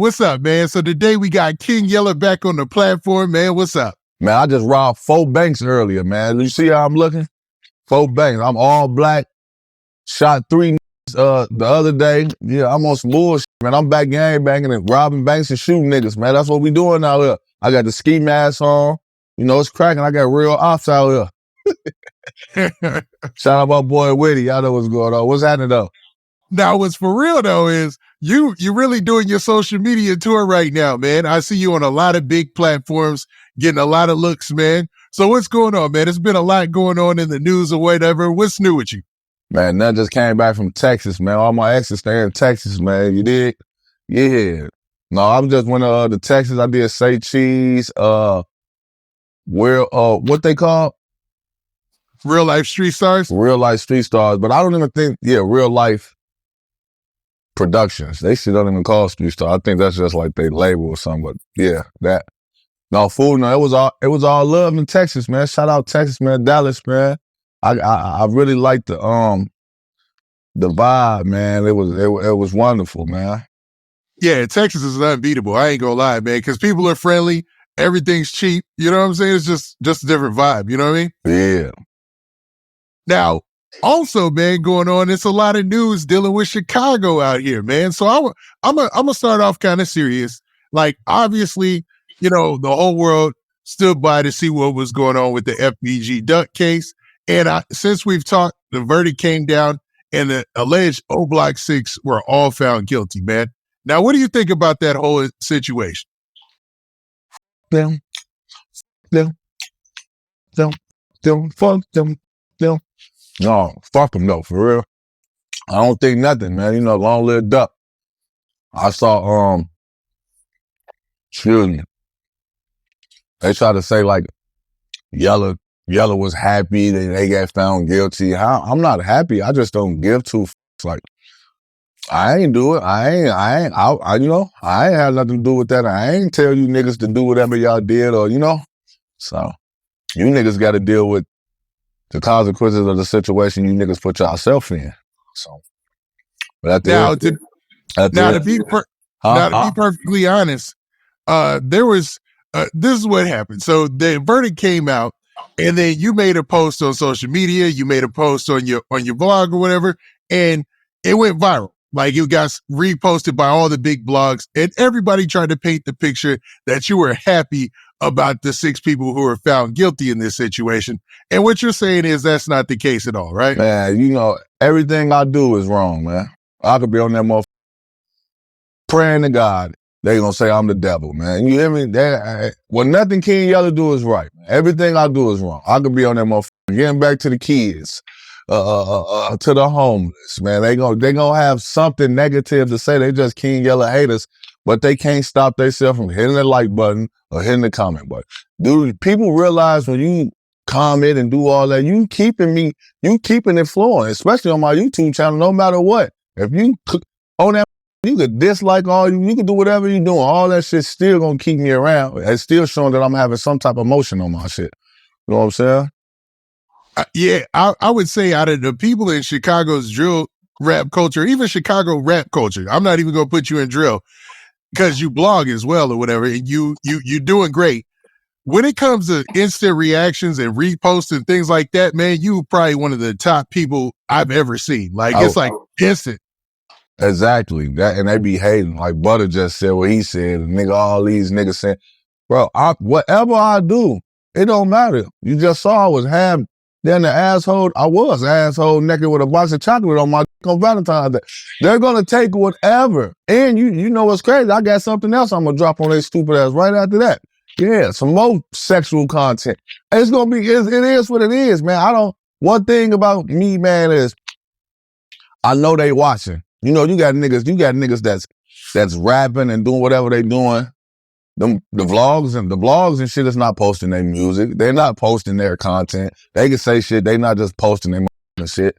what's up, man? So today we got King Yella back on the platform, man. What's up? Man, I just robbed 4 banks earlier, man. You see how I'm looking? 4 banks. I'm all black. Shot 3 the other day. Yeah, I'm on some bullshit, man. I'm back gang banging and robbing banks and shooting niggas, man. That's what we doing out here. I got the ski mask on. You know, it's cracking. I got real ops out here. Shout out my boy Witty. Y'all know what's going on. What's happening though? Now, what's for real though is you really doing your social media tour right now, man. I see you on a lot of big platforms, getting a lot of looks, man. So what's going on, man? It's been a lot going on in the news or whatever. What's new with you? Man, nothing, just came back from Texas, man. All my exes stay in Texas, man. You dig? Yeah. No, I just went to Texas. I did Say Cheese. What they call? Real life street stars? Real life street stars. But I don't even think, real life productions. They shit don't even call street star. I think that's just like they label or something. But yeah, that. No, fool, no, it was all love in Texas, man. Shout out Texas, man. Dallas, man. I really liked the vibe, man. It was wonderful, man. Yeah, Texas is unbeatable. I ain't gonna lie, man, because people are friendly. Everything's cheap. You know what I'm saying? It's just a different vibe. You know what I mean? Yeah. Now, also, man, going on, it's a lot of news dealing with Chicago out here, man. So I'm gonna start off kind of serious. Like, obviously, you know, the whole world stood by to see what was going on with the FBG Duck case. And since we've talked, the verdict came down and the alleged O Block 6 were all found guilty, man. Now, what do you think about that whole situation? Fuck them. No, fuck them though, for real. I don't think nothing, man. You know, long live Duck. I saw, excuse me. They try to say like Yella was happy that they got found guilty. I'm not happy. I just don't give two fucks. Like, I ain't do it. I ain't had nothing to do with that. I ain't tell you niggas to do whatever y'all did or, So, you niggas got to deal with the consequences of the situation you niggas put yourself in. So, but to be perfectly honest, there was, this is what happened. So the verdict came out and then you made a post on social media, you made a post on your blog or whatever, and it went viral. Like, it got reposted by all the big blogs and everybody tried to paint the picture that you were happy about the 6 people who were found guilty in this situation. And what you're saying is that's not the case at all, right? Man, everything I do is wrong, man. I could be on that motherfucker praying to God. They gonna say I'm the devil, man. You hear me? Nothing King Yella do is right. Everything I do is wrong. I could be on that motherfucker getting back to the kids, to the homeless, man. They gonna have something negative to say. They just King Yella haters, but they can't stop themselves from hitting the like button or hitting the comment button. Dude, people realize when you comment and do all that, you keeping it flowing, especially on my YouTube channel, no matter what. If you on that, you could dislike you could do whatever you're doing. All that shit still gonna keep me around. It's still showing that I'm having some type of emotion on my shit. You know what I'm saying? Yeah, I would say out of the people in Chicago's drill rap culture, even Chicago rap culture, I'm not even gonna put you in drill because you blog as well or whatever, and you're doing great. When it comes to instant reactions and reposts and things like that, man, you probably one of the top people I've ever seen. Like, it's like instant. Exactly. That, and they be hating. Like Butter just said what he said. And all these niggas saying, bro, whatever I do, it don't matter. You just saw I was half then the asshole. I was asshole naked with a box of chocolate on my dick on Valentine Day. They're gonna take whatever. And you know what's crazy? I got something else I'm gonna drop on their stupid ass right after that. Yeah, some more sexual content. It's gonna be, it is what it is, man. One thing about me, man, is I know they watching. You got niggas that's rapping and doing whatever they doing. The vlogs and shit is not posting their music. They're not posting their content. They can say shit. They not just posting their shit.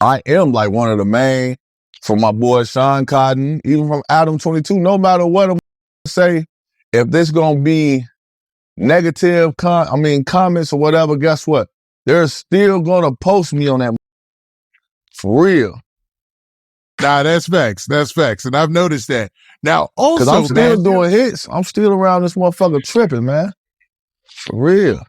I am like one of the main, from my boy Sean Cotton, even from Adam 22, no matter what I'm say, if this gonna be negative comments or whatever, guess what? They're still gonna post me on that for real. Nah, that's facts. That's facts. And I've noticed that. Now, also, because I'm still doing hits. I'm still around this motherfucker tripping, man. For real.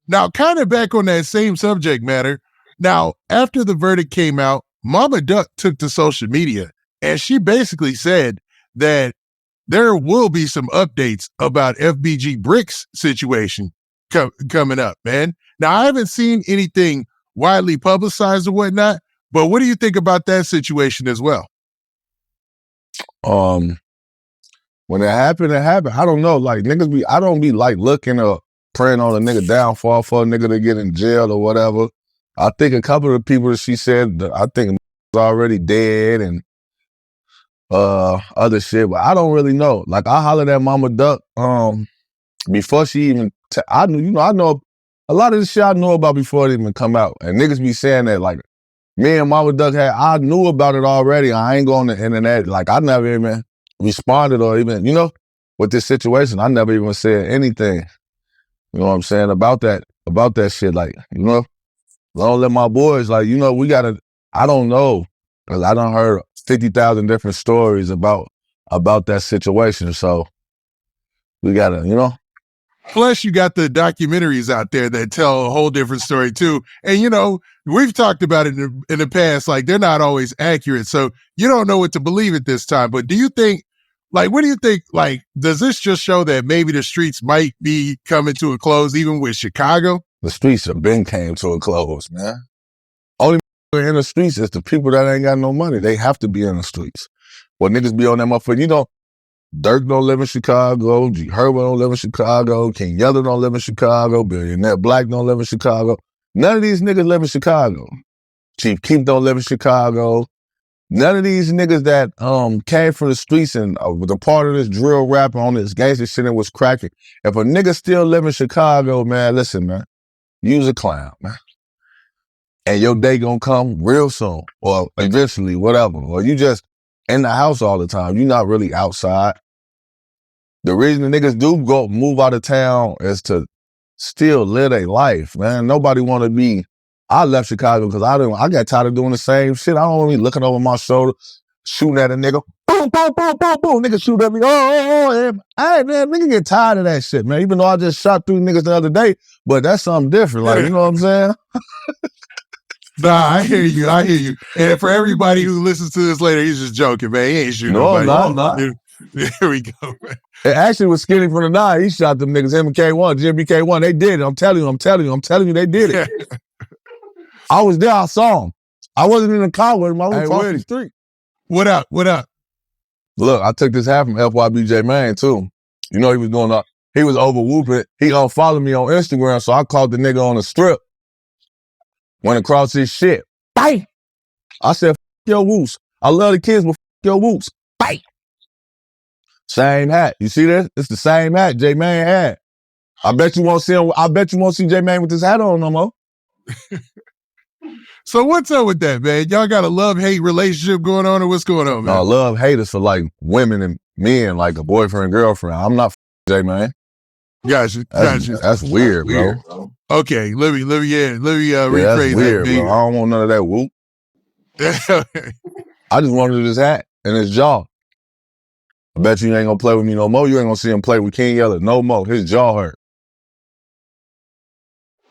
Now, kind of back on that same subject matter. Now, after the verdict came out, Mama Duck took to social media and she basically said that there will be some updates about FBG Brick's situation coming up, man. Now, I haven't seen anything widely publicized or whatnot, but what do you think about that situation as well? When it happened, it happened. I don't know. Like, niggas I don't be like looking up, praying on a nigga downfall for a nigga to get in jail or whatever. I think a couple of the people that she said, I think was already dead and other shit, but I don't really know. Like, I hollered at Mama Duck before she even, I know a lot of this shit I know about before it even come out. And niggas be saying that, like, me and Mama Duck I knew about it already. I ain't going to the internet. Like, I never even responded or even, with this situation. I never even said anything. You know what I'm saying? About that shit. Like, don't let my boys, like, we gotta, I don't know. Cause I done heard 50,000 different stories about that situation. So we gotta, Plus, you got the documentaries out there that tell a whole different story too. And we've talked about it in the past, like they're not always accurate. So you don't know what to believe at this time. But do you think, like, what do you think, like, does this just show that maybe the streets might be coming to a close even with Chicago? The streets have been came to a close, man. Only in the streets is the people that ain't got no money. They have to be in the streets. Well, niggas be on that motherfucker. Dirk don't live in Chicago. G Herbo don't live in Chicago. King Yella don't live in Chicago. Billionaire Black don't live in Chicago. None of these niggas live in Chicago. Chief Keef don't live in Chicago. None of these niggas that came from the streets and was a part of this drill rap on this gangster shit and was cracking. If a nigga still live in Chicago, man, listen, man, you's a clown, man. And your day gonna come real soon, or eventually, whatever. Or you just in the house all the time. You're not really outside. The reason the niggas do go move out of town is to still live their life, man. Nobody want to be. I left Chicago because I got tired of doing the same shit. I don't want to be looking over my shoulder, shooting at a nigga. Boom, boom, boom, boom, boom. Nigga shoot at me. Oh. Hey, man, nigga get tired of that shit, man. Even though I just shot through niggas the other day, but that's something different. Like, you know what I'm saying? Nah, I hear you. And for everybody who listens to this later, he's just joking, man. He ain't shooting nobody. No, I'm not. Here we go, man. It actually was Skinny from the 9. He shot them niggas, him and K1, Jimmy K1. They did it. I'm telling you, they did it. I was there. I saw him. I wasn't in the car with him. I was across the street. What up? Look, I took this hat from FYB man too. He was over whooping. He unfollowed me on Instagram, so I called the nigga on the strip. Went across his shit. Bang! I said, f your whoops. I love the kids, but f your whoops. Bang! Same hat. You see this? It's the same hat J-Man had. I bet you won't see J-Man with this hat on no more. So what's up with that, man? Y'all got a love-hate relationship going on, or what's going on, man? No, love-hate is for like women and men, like a boyfriend, girlfriend. I'm not J-Man. Gotcha. That's weird, bro. Okay, let me rephrase that's weird, that. Bro. I don't want none of that whoop. I just wanted his hat and his jaw. I bet you ain't gonna play with me no more. You ain't gonna see him play with King Yella no more. His jaw hurt.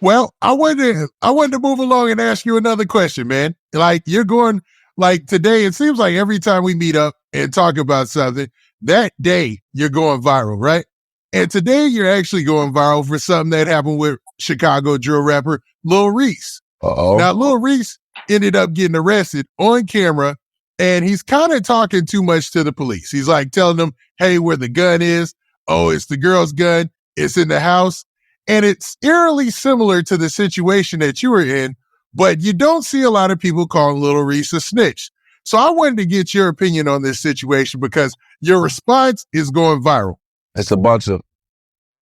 Well, I wanted to move along and ask you another question, man. Like, you're going, like, today, it seems like every time we meet up and talk about something, that day you're going viral, right? And today you're actually going viral for something that happened with Chicago drill rapper Lil Reese. Uh-oh. Now, Lil Reese ended up getting arrested on camera, and he's kind of talking too much to the police. He's like telling them, hey, where the gun is. Oh, it's the girl's gun. It's in the house. And it's eerily similar to the situation that you were in, but you don't see a lot of people calling Lil Reese a snitch. So I wanted to get your opinion on this situation because your response is going viral. It's a bunch of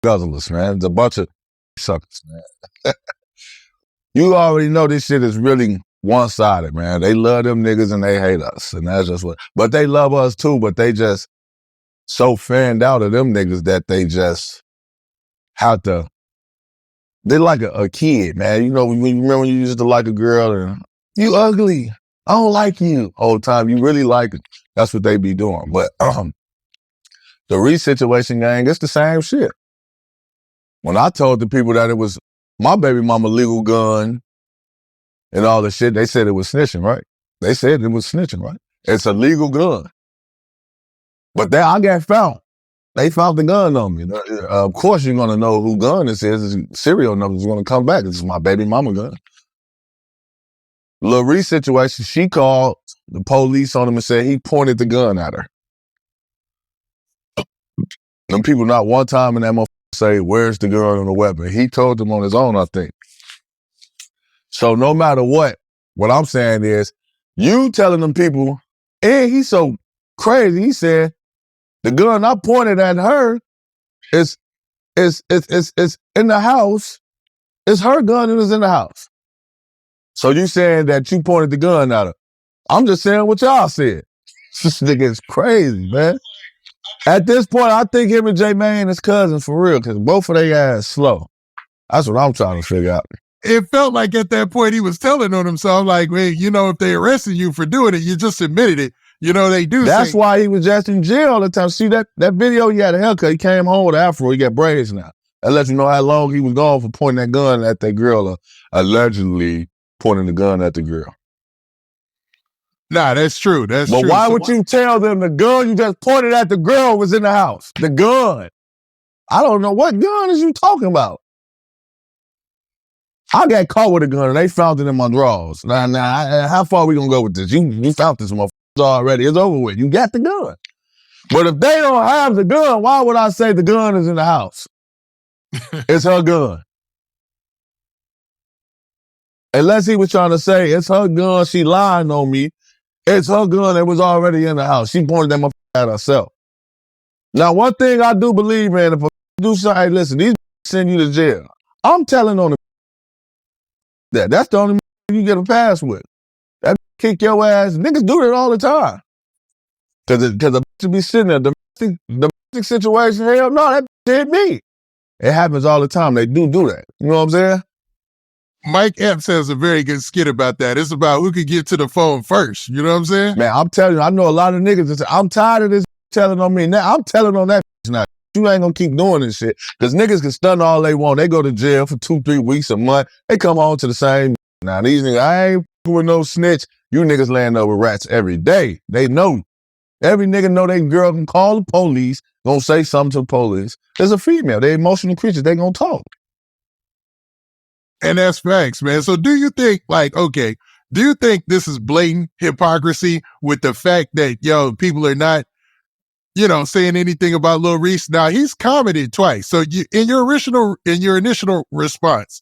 guzzlers, man. It's a bunch of suckers, man. You already know this shit is really one-sided, man. They love them niggas and they hate us. And that's just what, but they love us too, but they just so fanned out of them niggas that they just have to, they like a kid, man. You know, when you remember when you used to like a girl and you ugly. I don't like you. Whole time, you really like it. That's what they be doing. But the Reese situation, gang, it's the same shit. When I told the people that it was my baby mama legal gun and all the shit, they said it was snitching, right? They said it was snitching, right? It's a legal gun. But then I got found. They found the gun on me. Of course, you're going to know who gun this is. Serial numbers going to come back. This is my baby mama gun. Lil Reese situation, she called the police on him and said he pointed the gun at her. Them people not one time in that motherfucker say, where's the gun and the weapon? He told them on his own, I think. So no matter what I'm saying is, you telling them people, and he's so crazy, he said, the gun I pointed at her is in the house. It's her gun and it's in the house. So you saying that you pointed the gun at her. I'm just saying what y'all said. This nigga is crazy, man. At this point, I think him and J-Mane is cousins for real, because both of their ass slow. That's what I'm trying to figure out. It felt like at that point he was telling on himself, like, well, you know, if they arrested you for doing it, you just admitted it. You know, they do. That's why he was just in jail all the time. See that video, he had a haircut. He came home with an afro. He got braids now. That lets you know how long he was gone for pointing that gun at that girl, or allegedly pointing the gun at the girl. Nah, that's true. That's true. But why would you tell them the gun you just pointed at the girl was in the house? The gun. I don't know. What gun is you talking about? I got caught with a gun and they found it in my drawers. Now, how far are we gonna go with this? You found this motherfucker already. It's over with. You got the gun. But if they don't have the gun, why would I say the gun is in the house? It's her gun. Unless he was trying to say, it's her gun, she lying on me. It's her gun that was already in the house. She pointed that motherfucker at herself. Now, one thing I do believe, man, if I do something, hey, listen, these send you to jail. I'm telling on the that's the only you get a pass with. That kick your ass. Niggas do that all the time. Cause a bitch be sitting there, domestic situation, hell no, that hit me. It happens all the time. They do that. You know what I'm saying? Mike Epps has a very good skit about that. It's about who could get to the phone first. You know what I'm saying? Man, I'm telling you, I know a lot of niggas that say, I'm tired of this telling on me. Now I'm telling on that now. You ain't gonna keep doing this shit. Cause niggas can stun all they want. They go to jail for 2-3 weeks, a month. They come home to the same. Now these niggas, I ain't with no snitch. You niggas laying over rats every day. They know. Every nigga know they girl can call the police, gonna say something to the police. There's a female. They're emotional creatures. They gonna talk. And that's facts, man. So do you think, like, okay, do you think this is blatant hypocrisy with the fact that, people are not, saying anything about Lil Reese? Now, he's commented twice. So in your initial response,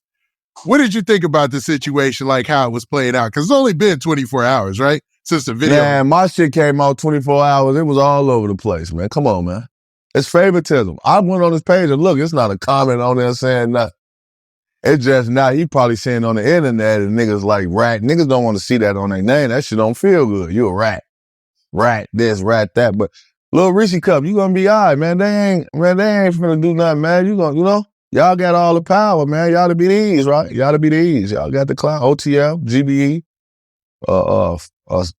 what did you think about the situation, like how it was playing out? Because it's only been 24 hours, right? Since the video. Man, my shit came out 24 hours. It was all over the place, man. Come on, man. It's favoritism. I went on his page and look, it's not a comment on there saying nothing. It's just now he probably saying on the internet and niggas like rat. Niggas don't want to see that on their name. That shit don't feel good. You a rat. Rat this, rat that. But Lil Reese Cup, you gonna be all right, man. They ain't finna do nothing, man. You gonna, y'all got all the power, man. Y'all to be these, right? Y'all to be these. Y'all got the clout, OTL, GBE,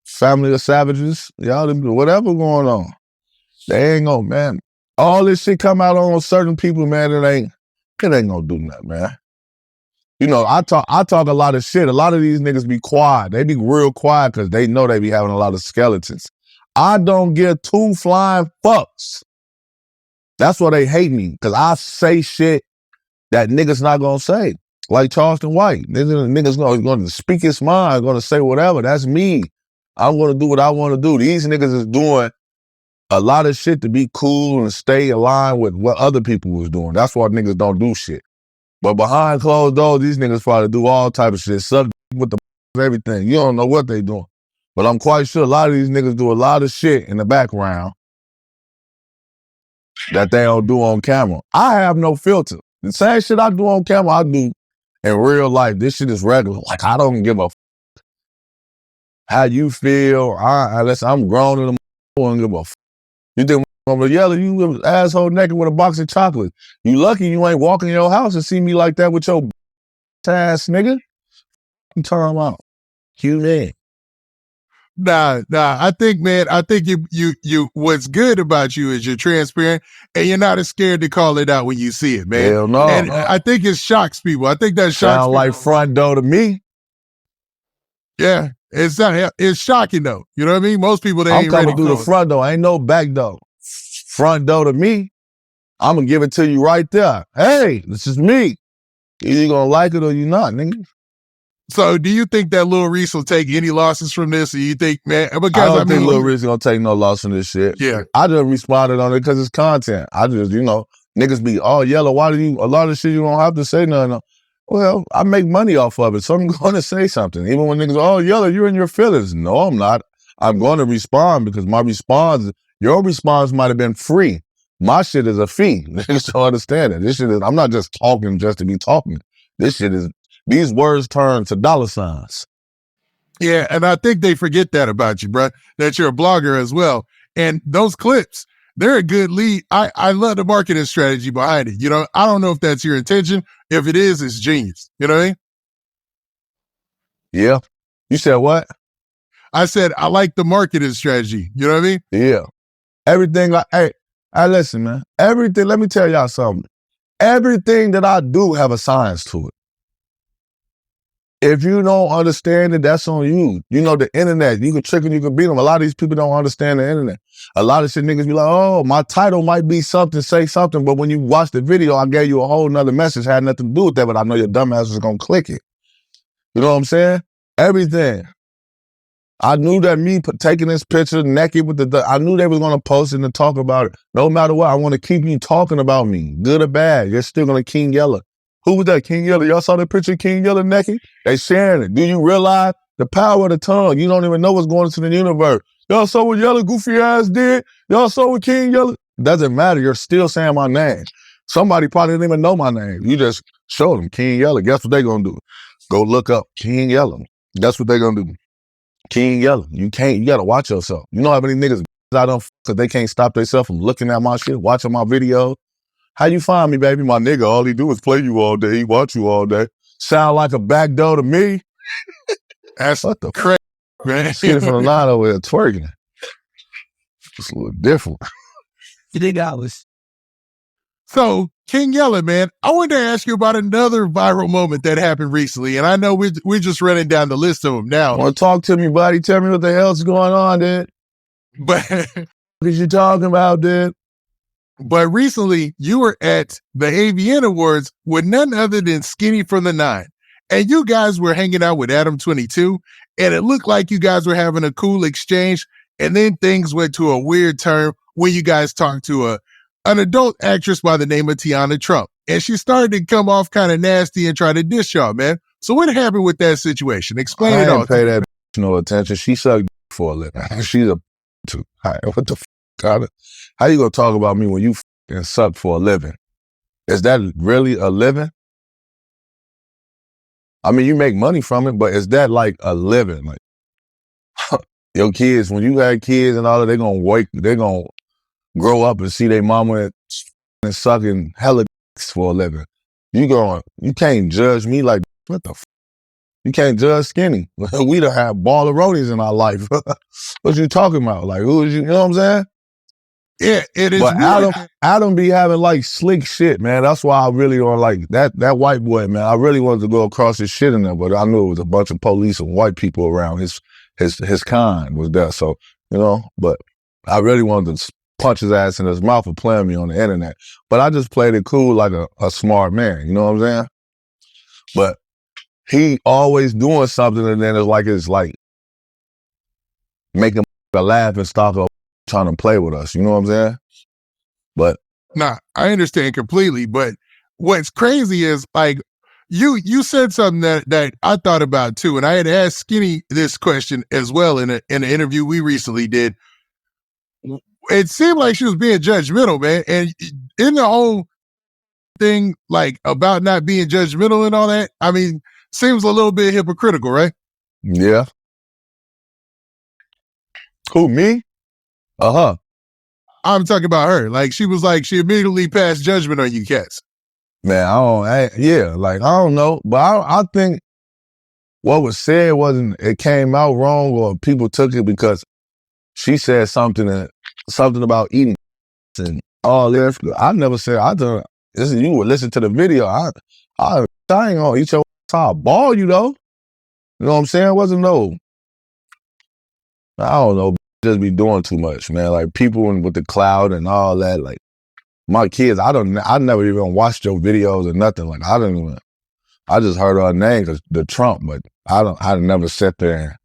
Family of Savages. Y'all to be whatever going on. They ain't gonna, man. All this shit come out on certain people, man. It ain't gonna do nothing, man. I talk a lot of shit. A lot of these niggas be quiet. They be real quiet because they know they be having a lot of skeletons. I don't give two flying fucks. That's why they hate me, because I say shit that niggas not gonna say. Like Charleston White. Niggas gonna speak his mind, gonna say whatever. That's me. I'm gonna do what I wanna do. These niggas is doing a lot of shit to be cool and stay aligned with what other people was doing. That's why niggas don't do shit. But behind closed doors, these niggas probably do all type of shit, suck with the everything. You don't know what they doing. But I'm quite sure a lot of these niggas do a lot of shit in the background that they don't do on camera. I have no filter. The same shit I do on camera, I do in real life. This shit is regular. Like, I don't give a how you feel. Unless I'm grown and I don't give a You think I'm gonna yell at you asshole naked with a box of chocolate? You lucky you ain't walking in your house and see me like that with your ass, nigga. You talking about? You there. Nah. I think, man, you. What's good about you is you're transparent and you're not as scared to call it out when you see it, man. Hell no. And I think it shocks people. I think that shocks Sound like front door to me. Yeah, it's shocking though. You know what I mean? Most people they I'm ain't coming ready through for the it. front door. Ain't no back door. Front door to me. I'm gonna give it to you right there. Hey, this is me. Either you gonna like it or you not, nigga. So, do you think that Lil Reese will take any losses from this? Or you think, man? Because I don't think Lil Reese gonna take no loss from this shit. Yeah, I just responded on it because it's content. I just, niggas be, oh, Yella, why do you, a lot of shit you don't have to say nothing. Well, I make money off of it, so I'm going to say something. Even when niggas, oh, Yella, you're in your feelings. No, I'm not. I'm going to respond because your response might have been free. My shit is a fee. Niggas don't understand it. This shit is, I'm not just talking just to be talking. This shit is, these words turn to dollar signs. Yeah, and I think they forget that about you, bro, that you're a blogger as well. And those clips, they're a good lead. I love the marketing strategy behind it. You know, I don't know if that's your intention. If it is, it's genius. You know what I mean? Yeah. You said what? I said, I like the marketing strategy. You know what I mean? Yeah. Everything, hey, listen, man. Everything, let me tell y'all something. Everything that I do have a science to it. If you don't understand it, that's on you. You know, the internet, you can trick them, you can beat them. A lot of these people don't understand the internet. A lot of shit niggas be like, oh, my title might be something, say something, but when you watch the video, I gave you a whole nother message, had nothing to do with that, but I know your dumb ass is gonna click it. You know what I'm saying? Everything. I knew that me taking this picture naked with I knew they was gonna post it and talk about it. No matter what, I want to keep you talking about me, good or bad. You're still gonna King Yella. Who was that, King Yella? Y'all saw that picture of King Yella naked? They sharing it. Do you realize the power of the tongue? You don't even know what's going into the universe. Y'all saw what Yella goofy ass did? Y'all saw what King Yella? Doesn't matter. You're still saying my name. Somebody probably didn't even know my name. You just showed them King Yella. Guess what they gonna do? Go look up King Yella. That's what they gonna do. King Yella. You gotta watch yourself. You know how many niggas I don't because they can't stop themselves from looking at my shit, watching my videos. How you find me, baby? My nigga, all he do is play you all day. He watch you all day. Sound like a back door to me? That's what the crazy, man. This kid from the line over there twerking. It's a little different. You think I was? So, King Yella, man, I wanted to ask you about another viral moment that happened recently, and I know we're just running down the list of them now. Want to talk to me, buddy? Tell me what the hell's going on, dude. But what are you talking about, dude? But recently, you were at the AVN Awards with none other than Skinny from the Nine. And you guys were hanging out with Adam 22, and it looked like you guys were having a cool exchange. And then things went to a weird turn when you guys talked to an adult actress by the name of Tiana Trump. And she started to come off kind of nasty and try to diss y'all, man. So what happened with that situation? Explain it all. I didn't pay that no attention. She sucked for a living. She's a what the fuck? How you gonna talk about me when you fucking suck for a living? Is that really a living? I mean, you make money from it, but is that like a living? Like your kids, when you had kids and all that, they're gonna grow up and see their mama and sucking hella for a living. You can't judge me like, what the fuck? You can't judge Skinny. We done have ball of roadies in our life. What you talking about? Like, who is you? You know what I'm saying? Yeah, it is. But Adam be having like slick shit, man. That's why I really don't like that white boy, man. I really wanted to go across his shit in there, but I knew it was a bunch of police and white people around. His kind was there, so But I really wanted to punch his ass in his mouth for playing me on the internet. But I just played it cool like a smart man. You know what I'm saying? But he always doing something, and then it's like making a laugh and stop trying to play with us. You know what I'm saying? But nah, I understand completely. But what's crazy is like you said something that I thought about too, and I had asked Skinny this question as well in an interview we recently did. It seemed like she was being judgmental, man, and in the whole thing like about not being judgmental and all that, I mean, seems a little bit hypocritical, right? Yeah. Who, me? Uh-huh. I'm talking about her. Like, she was like, she immediately passed judgment on you cats. Man, I don't know, but I think what was said wasn't, it came out wrong or people took it because she said something about eating and all this. I never said, listen, you would listen to the video. I ain't gonna eat your ass. I'll ball you though. You know what I'm saying? It wasn't no, I don't know, just be doing too much, man. Like people with the clout and all that, like my kids, I never even watched your videos or nothing. Like I just heard her name because the Trump, but I never sat there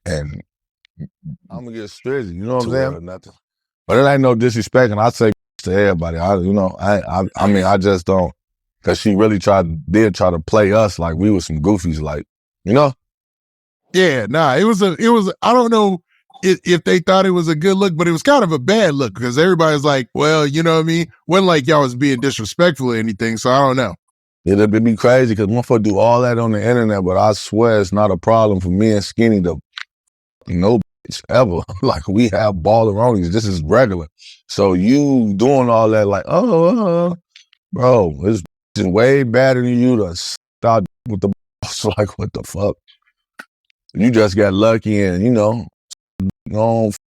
and I'm gonna get strizzy, you know what I'm saying? Or nothing. But it ain't no disrespect, and I say to everybody. I mean, I just don't, because she really did try to play us like we were some goofies, like, you know? Yeah, nah, it was, I don't know if they thought it was a good look, but it was kind of a bad look because everybody's like, well, you know what I mean? Wasn't like y'all was being disrespectful or anything, so I don't know. It'd be crazy because motherfucker do all that on the internet, but I swear it's not a problem for me and Skinny to no bitch ever. Like we have balleronies. This is regular. So you doing all that like, bro, it's way better than you to start with the boss. Like what the fuck? You just got lucky and, you know,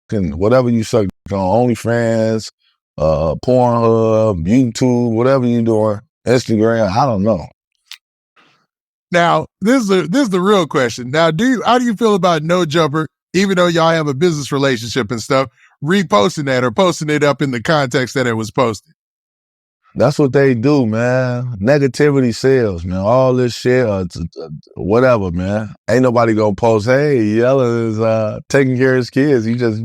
fucking whatever you suck on OnlyFans, Pornhub, YouTube, whatever you doing, Instagram, I don't know. Now, this is the real question. Now, how do you feel about No Jumper, even though y'all have a business relationship and stuff, reposting that or posting it up in the context that it was posted? That's what they do, man. Negativity sells, man. All this shit, whatever, man. Ain't nobody gonna post, hey, Yella is taking care of his kids. He just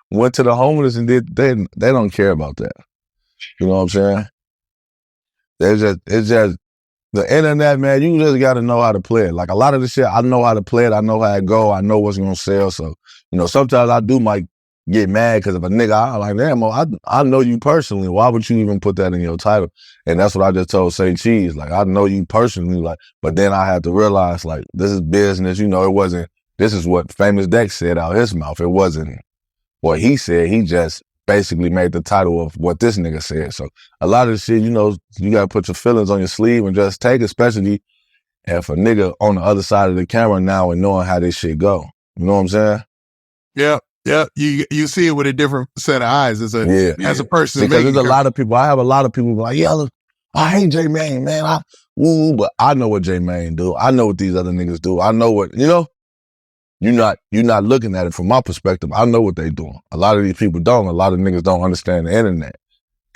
went to the homeless and they don't care about that. You know what I'm saying? It's just the internet, man. You just got to know how to play it. Like a lot of the shit, I know how to play it. I know how it go. I know what's gonna sell. So, you know, sometimes I do might get mad because if a nigga, I'm like, damn, I know you personally. Why would you even put that in your title? And that's what I just told Say Cheese. Like, I know you personally, like, but then I had to realize, like, this is business. You know, it wasn't. This is what Famous Dex said out his mouth. It wasn't what he said. He just basically made the title of what this nigga said. So a lot of the shit, you know, you gotta put your feelings on your sleeve and just take it, especially if a nigga on the other side of the camera now and knowing how this shit go. You know what I'm saying? Yeah. Yeah. You see it with a different set of eyes as a person. Because there's a lot of people, I have a lot of people like, yeah, look, I hate J Mane, man. But I know what J Mane do. I know what these other niggas do. I know what, you know? You're not looking at it from my perspective. I know what they doing. A lot of these people don't. A lot of niggas don't understand the internet.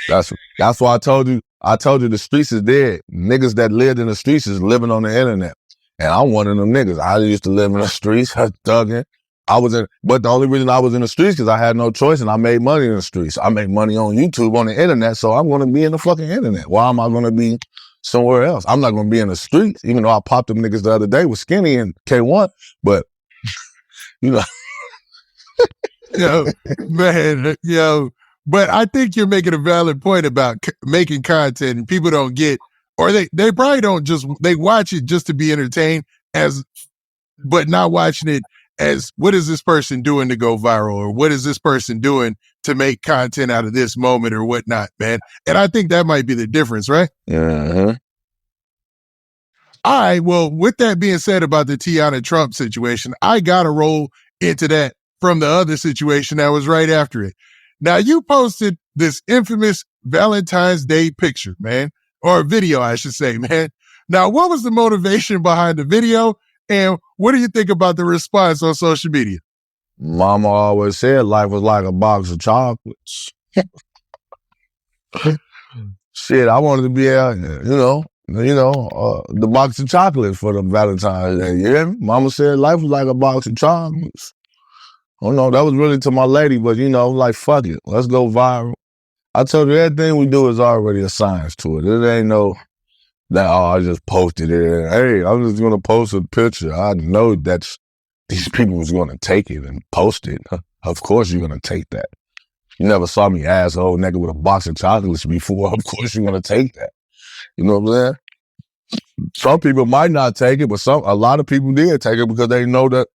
That's why I told you the streets is dead. Niggas that lived in the streets is living on the internet. And I'm one of them niggas. I used to live in the streets, thugging. But the only reason I was in the streets because I had no choice and I made money in the streets. I make money on YouTube, on the internet, so I'm gonna be in the fucking internet. Why am I gonna be somewhere else? I'm not gonna be in the streets, even though I popped them niggas the other day with Skinny and K1, but you know. But I think you're making a valid point about making content and people don't get, or they probably don't they watch it just to be entertained but not watching it as what is this person doing to go viral or what is this person doing to make content out of this moment or whatnot, man. And I think that might be the difference, right? Uh-huh. All right. Well, with that being said about the Tiana Trump situation, I got to roll into that from the other situation that was right after it. Now, you posted this infamous Valentine's Day picture, man, or video, I should say, man. Now, what was the motivation behind the video? And what do you think about the response on social media? Mama always said life was like a box of chocolates. Shit, I wanted to be out, the box of chocolates for the Valentine's Day. You hear me? Mama said life was like a box of chocolates. Oh no, that was really to my lady, but like fuck it, let's go viral. I told her everything we do is already a science to it. It ain't no that I just posted it. Hey, I'm just gonna post a picture. I know that these people was gonna take it and post it. Of course you're gonna take that. You never saw me asshole nigga with a box of chocolates before. Of course you're gonna take that. You know what I'm saying? Some people might not take it, but a lot of people did take it because they know that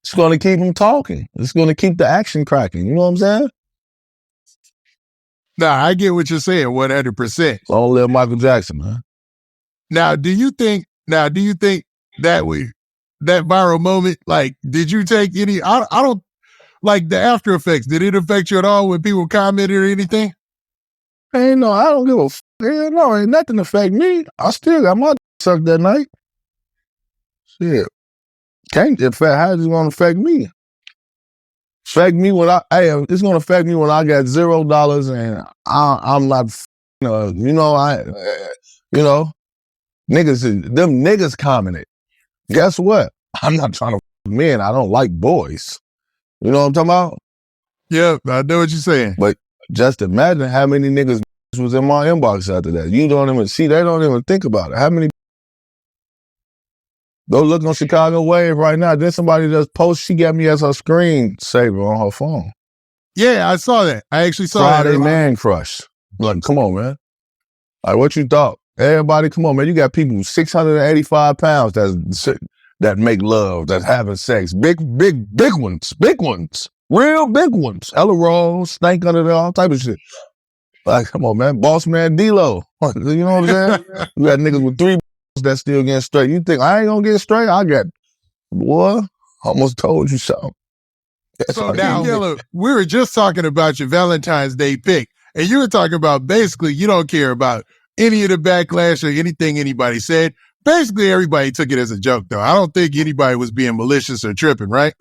it's going to keep them talking. It's going to keep the action cracking. You know what I'm saying? Nah, I get what you're saying, 100%. Long live Michael Jackson, man. Now, do you think that viral moment? Like, did you take any? I don't like the after effects. Did it affect you at all when people commented or anything? Ain't no, I don't give a f. Hell no, ain't nothing affect me. I still got my sucked that night. Shit. Can't affect, how is it gonna affect me? Affect me when it's gonna affect me when I got $0 and I'm not, them niggas commented. Guess what? I'm not trying to men. I don't like boys. You know what I'm talking about? Yeah, I know what you're saying. But just imagine how many niggas was in my inbox after that. You don't even see, they don't even think about it. How many? Go look on Chicago Wave right now. Then somebody just post, she got me as her screensaver on her phone. Yeah, I saw that. I actually saw Friday that. Man Crush. Like, come on, man. Like, what you thought? Everybody, come on, man. You got people 685 pounds that make love, that's having sex. Big ones. Real big ones. Ella rolls, stank under there, all type of shit. Like, come on, man. BossMan DLo. You know what I'm saying? You got niggas with 3 that still getting straight. You think I ain't gonna get straight? I got, boy, almost told you something. So now, Yella, we were just talking about your Valentine's Day pic, and you were talking about basically you don't care about any of the backlash or anything anybody said. Basically, everybody took it as a joke, though. I don't think anybody was being malicious or tripping, right?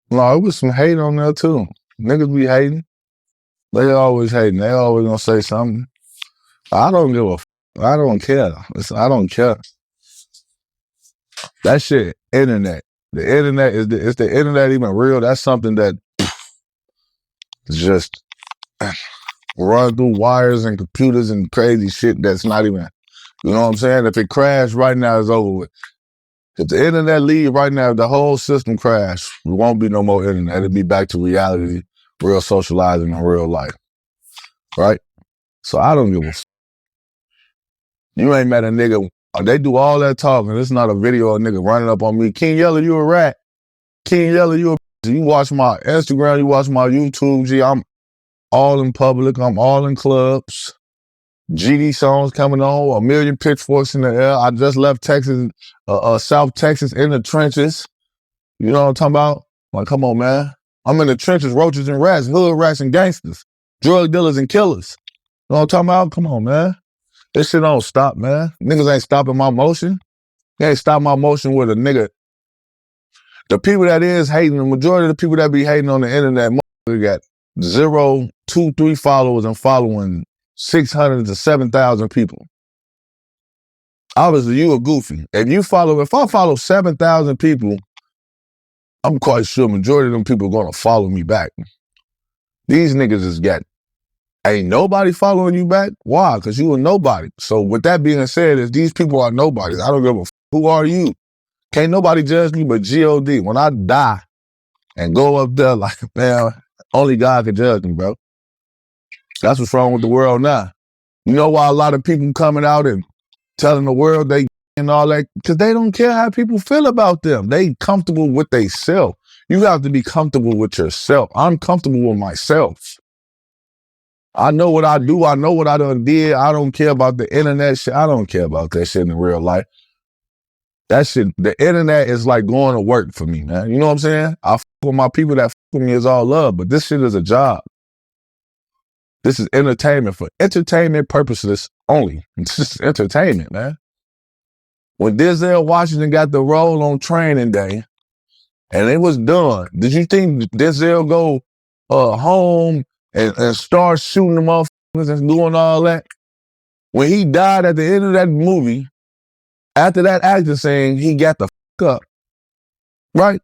No, it was some hate on there, too. Niggas be hating. They always hating. They always gonna say something. I don't give a f. I don't care. I don't care. That shit, internet. The internet is the internet even real? That's something that just run through wires and computers and crazy shit that's not even, you know what I'm saying? If it crashed right now, it's over with. If the internet leave right now, if the whole system crash, there won't be no more internet. It'll be back to reality, real socializing in real life. Right? So I don't give a f. You ain't met a nigga. They do all that talking. It's not a video of a nigga running up on me. King Yella, you a rat. King Yella, you a bitch. You watch my Instagram, you watch my YouTube, G. I'm all in public. I'm all in clubs. GD songs coming on. A million pitchforks in the air. I just left Texas, South Texas in the trenches. You know what I'm talking about? Like, come on, man. I'm in the trenches, roaches and rats, hood rats and gangsters, drug dealers and killers. You know what I'm talking about? Come on, man. This shit don't stop, man. Niggas ain't stopping my motion. They ain't stopping my motion with a nigga. The people that is hating, the majority of the people that be hating on the internet, we got 0, 2, 3 followers and following 600 to 7,000 people. Obviously, you a goofy. If I follow 7,000 people, I'm quite sure majority of them people are gonna follow me back. These niggas is ain't nobody following you back? Why? Because you a nobody. So with that being said, if these people are nobodies, I don't give a f. Who are you? Can't nobody judge me but G.O.D. When I die and go up there, like, man, only God can judge me, bro. That's what's wrong with the world now. You know why a lot of people coming out and telling the world they and all that? Because they don't care how people feel about them. They comfortable with they self. You have to be comfortable with yourself. I'm comfortable with myself. I know what I do. I know what I done did. I don't care about the internet shit. I don't care about that shit in real life. That shit, the internet is like going to work for me, man. You know what I'm saying? I fuck with my people that fuck with me is all love, but this shit is a job. This is entertainment for entertainment purposes only. It's just entertainment, man. When Denzel Washington got the role on Training Day and it was done, did you think Denzel go home and start shooting the motherfuckers and doing all that? When he died at the end of that movie, after that actor saying he got the fuck up, right?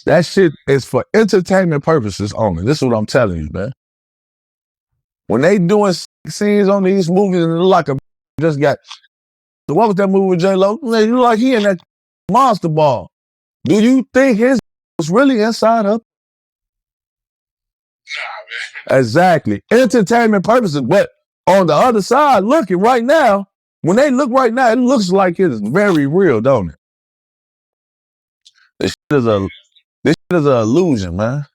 That shit is for entertainment purposes only. This is what I'm telling you, man. When they doing scenes on these movies and it look like a just got, so what was that movie with J-Lo? It look like he in that monster ball. Do you think his was really inside up? Nah, man. Exactly. Entertainment purposes. But on the other side, looking right now, when they look right now, it looks like it's very real, don't it? This shit is an illusion, man.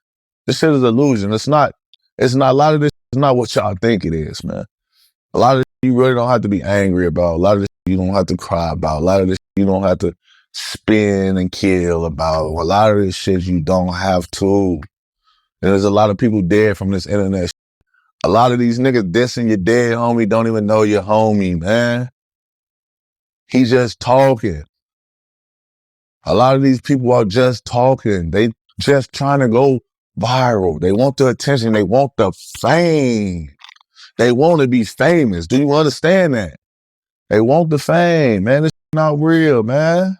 This shit is an illusion. It's not, a lot of this is not what y'all think it is, man. A lot of you really don't have to be angry about. A lot of this you don't have to cry about. A lot of this you don't have to spin and kill about. A lot of this shit you don't have to. And there's a lot of people dead from this internet shit. A lot of these niggas dissing your dead homie don't even know your homie, man. He just talking. A lot of these people are just talking. They just trying to go viral. They want the attention. They want the fame. They want to be famous. Do you understand that? They want the fame, man. This not real, man.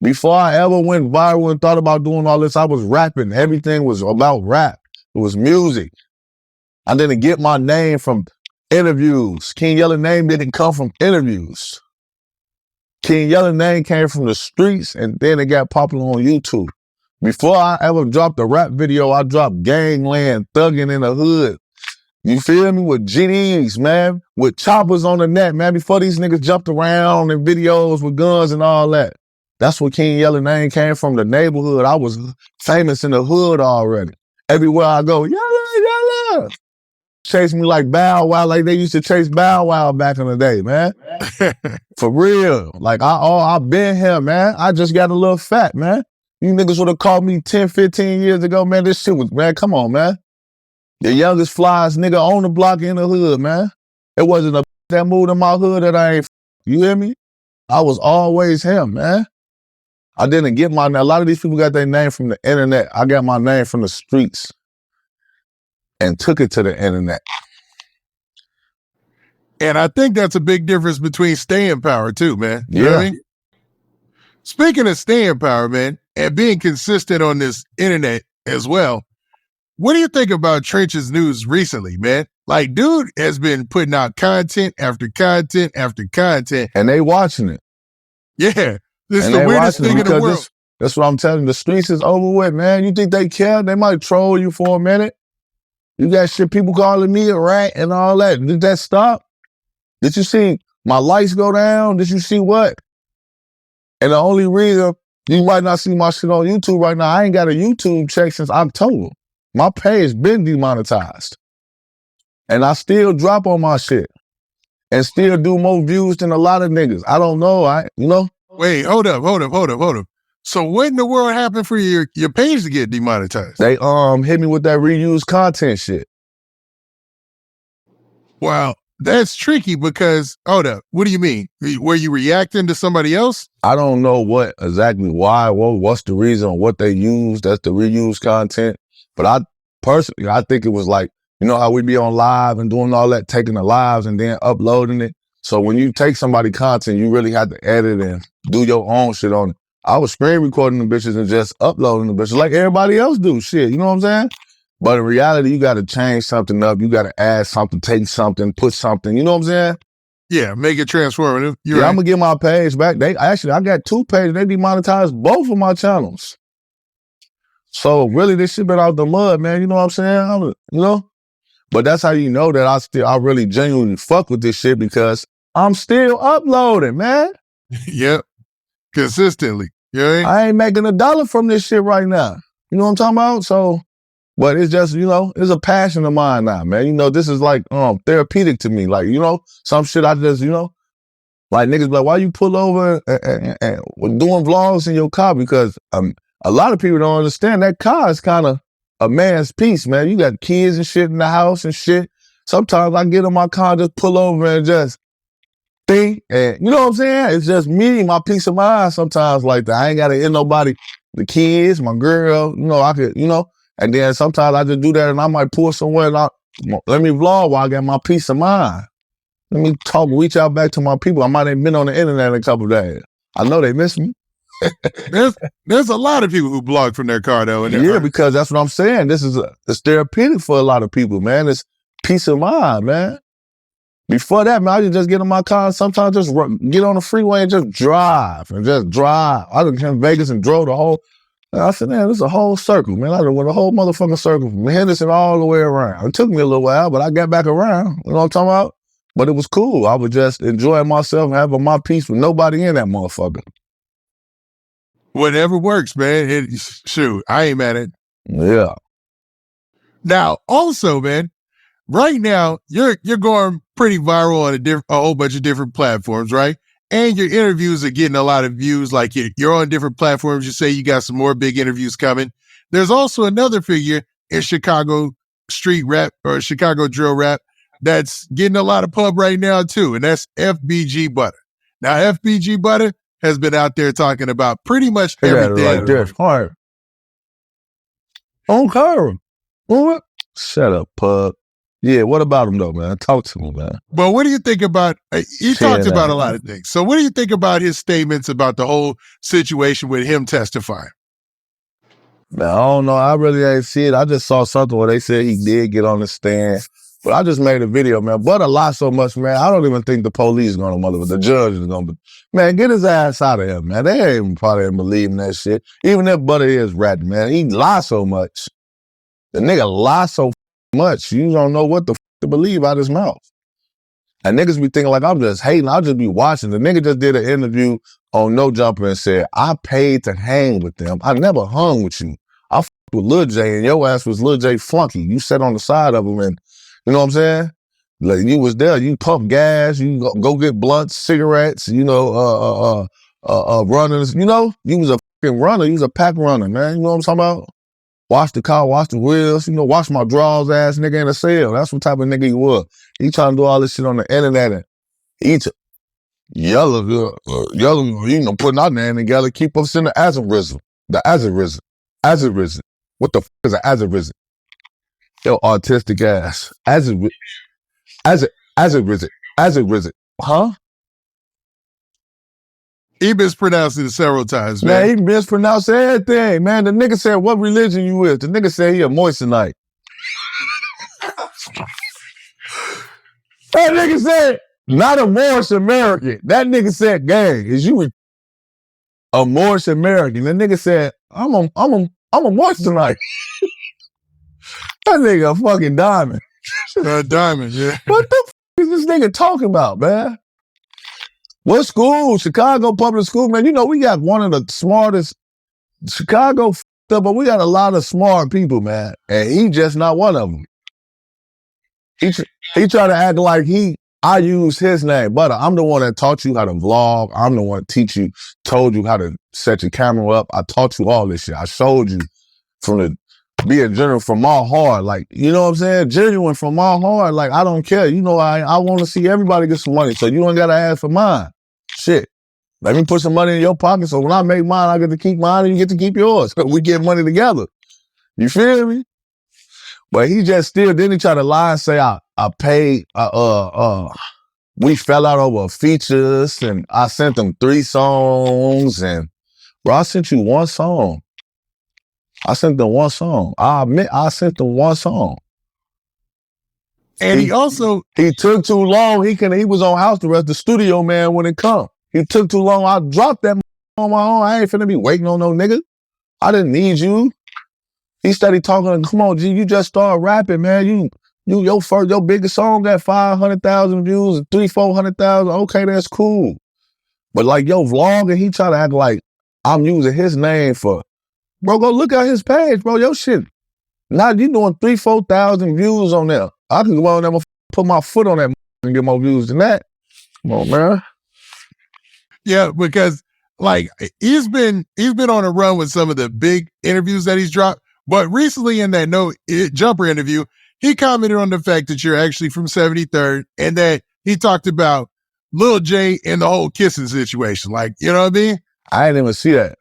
Before I ever went viral and thought about doing all this, I was rapping. Everything was about rap. It was music. I didn't get my name from interviews. King Yella's name didn't come from interviews. King Yella's name came from the streets, and then it got popular on YouTube. Before I ever dropped a rap video, I dropped Gangland, Thuggin' in the Hood. You feel me? With GDs, man. With choppers on the net, man. Before these niggas jumped around in videos with guns and all that. That's where King Yella's name came from, the neighborhood. I was famous in the hood already. Everywhere I go, Yella. Chase me like Bow Wow, like they used to chase Bow Wow back in the day, man. For real. Like, I've been here, man. I just got a little fat, man. You niggas would have called me 10, 15 years ago, man. This shit was, man, come on, man. The youngest flyest nigga on the block in the hood, man. It wasn't a that moved in my hood that I ain't, you hear me? I was always him, man. I didn't get my name. A lot of these people got their name from the internet. I got my name from the streets and took it to the internet. And I think that's a big difference between staying power too, man. You know what I mean? Speaking of staying power, man, and being consistent on this internet as well, what do you think about Trench's news recently, man? Like, dude has been putting out content after content after content. And they watching it. Yeah. This is the weirdest thing in the world. That's what I'm telling you. The streets is over with, man. You think they care? They might troll you for a minute. You got shit, people calling me a rat and all that. Did that stop? Did you see my lights go down? Did you see what? And the only reason you might not see my shit on YouTube right now, I ain't got a YouTube check since October. My page been demonetized. And I still drop on my shit. And still do more views than a lot of niggas. I don't know, you know? Wait, hold up. So what in the world happened for your page to get demonetized? They hit me with that reused content shit. Wow, that's tricky because, hold up, what do you mean? Were you reacting to somebody else? I don't know what exactly, why, what's the reason, what they used, that's the reused content. But I personally, I think it was like, you know how we be on live and doing all that, taking the lives and then uploading it? So when you take somebody content, you really have to edit and do your own shit on it. I was screen recording the bitches and just uploading the bitches like everybody else do shit, you know what I'm saying? But in reality, you got to change something up. You got to add something, take something, put something, you know what I'm saying? Yeah, make it transformative. Yeah, right. I'm going to get my page back. I got 2 pages. They demonetized both of my channels. So really, this shit been out the mud, man. You know what I'm saying? You know? But that's how you know that I really genuinely fuck with this shit because I'm still uploading, man. Yep. Consistently. Yeah. I ain't making $1 from this shit right now. You know what I'm talking about? So, but it's just, you know, it's a passion of mine now, man. You know, this is like therapeutic to me. Like, you know, some shit I just, you know, like niggas be like, why you pull over and doing vlogs in your car? Because a lot of people don't understand that car is kind of a man's piece, man. You got kids and shit in the house and shit. Sometimes I get in my car, just pull over and just think, and you know what I'm saying? It's just me, my peace of mind sometimes like that. I ain't got to hit nobody, the kids, my girl, you know, I could, you know, and then sometimes I just do that and I might pull somewhere and let me vlog while I got my peace of mind. Let me talk, reach out back to my people. I might have been on the internet in a couple of days. I know they miss me. There's a lot of people who blog from their car though. Yeah, because that's what I'm saying. It's therapeutic for a lot of people, man. It's peace of mind, man. Before that, man, I could just get in my car and sometimes just get on the freeway and just drive. I done came to Vegas and drove the whole, I said, man, this is a whole circle, man. I done went a whole motherfucking circle from Henderson all the way around. It took me a little while, but I got back around. You know what I'm talking about? But it was cool. I was just enjoying myself and having my peace with nobody in that motherfucker. Whatever works, man. Shoot, I ain't mad at it. Yeah. Now, also, man, right now you're going pretty viral on a whole bunch of different platforms, right? And your interviews are getting a lot of views. Like you're on different platforms. You say you got some more big interviews coming. There's also another figure in Chicago street rap or Chicago drill rap that's getting a lot of pub right now too, and that's FBG Butter. Now, FBG Butter has been out there talking about pretty much everything. Like this, hard. On camera. What? Shut up, pub. Yeah, what about him though, man? Talk to me, man. But what do you think about, he talks about a lot of things. So what do you think about his statements about the whole situation with him testifying? Man, I don't know. I really ain't see it. I just saw something where they said he did get on the stand. But I just made a video, man. Butter lied so much, man. I don't even think the police is going to the judge is going to. Man, get his ass out of here, man. They ain't probably believing that shit. Even if Butter is ratting, man. He lies so much. The nigga lies so much. You don't know what the to believe out his mouth. And niggas be thinking like I'm just hating. I'll just be watching. The nigga just did an interview on No Jumper and said, I paid to hang with them. I never hung with you. I fucked with Lil J and your ass was Lil J flunky. You sat on the side of him and, you know what I'm saying? Like you was there. You pump gas. You go get blunts, cigarettes, you know, runners. You know, you was a fucking runner. You was a pack runner, man. You know what I'm talking about? Wash the car, wash the wheels, you know, wash my drawers ass nigga in a cell. That's what type of nigga he was. He trying to do all this shit on the internet and Yella, you know, putting our name together, keep us in the azarism. The azarism. What the fuck is an azarism? Yo, autistic ass. Azarism. Huh? He mispronounced it several times, man. Man, he mispronounced everything, man. The nigga said, what religion you is? The nigga said he a moissanite. That nigga said, not a Moorish American. That nigga said, gang, is you a Moorish American? The nigga said, I'm a moissanite. That nigga a fucking diamond. Diamond, yeah. What the f is this nigga talking about, man? What school? Chicago public school, man. You know, we got one of the smartest, Chicago up, but we got a lot of smart people, man. And he just not one of them. He try to act like I use his name. Butter, I'm the one that taught you how to vlog. I'm the one that told you how to set your camera up. I taught you all this shit. I showed you being genuine from my heart. Like, you know what I'm saying? Genuine from my heart. Like, I don't care. You know, I want to see everybody get some money. So you don't got to ask for mine. Shit. Let me put some money in your pocket so when I make mine, I get to keep mine and you get to keep yours. We get money together. You feel me? But he just then he tried to lie and say I paid, we fell out over features and I sent them 3 songs and, bro, I sent you 1 song. I sent them 1 song. I admit I sent them 1 song. And he took too long. He was on house arrest. The studio man wouldn't come. He took too long. I dropped that on my own. I ain't finna be waiting on no nigga. I didn't need you. He started talking. Come on, G, you just started rapping, man. Your biggest song got 500,000 views and 400,000. Okay, that's cool. But like your vlogging, he try to act like I'm using his name for. Bro, go look at his page, bro. Your shit. Now you doing 4,000 views on there. I can go on there and put my foot on that and get more views than that. Come on, man. Yeah, because like he's been on a run with some of the big interviews that he's dropped. But recently in that No Jumper interview, he commented on the fact that you're actually from 73rd and that he talked about Lil J and the whole kissing situation. Like, you know what I mean? I didn't even see that.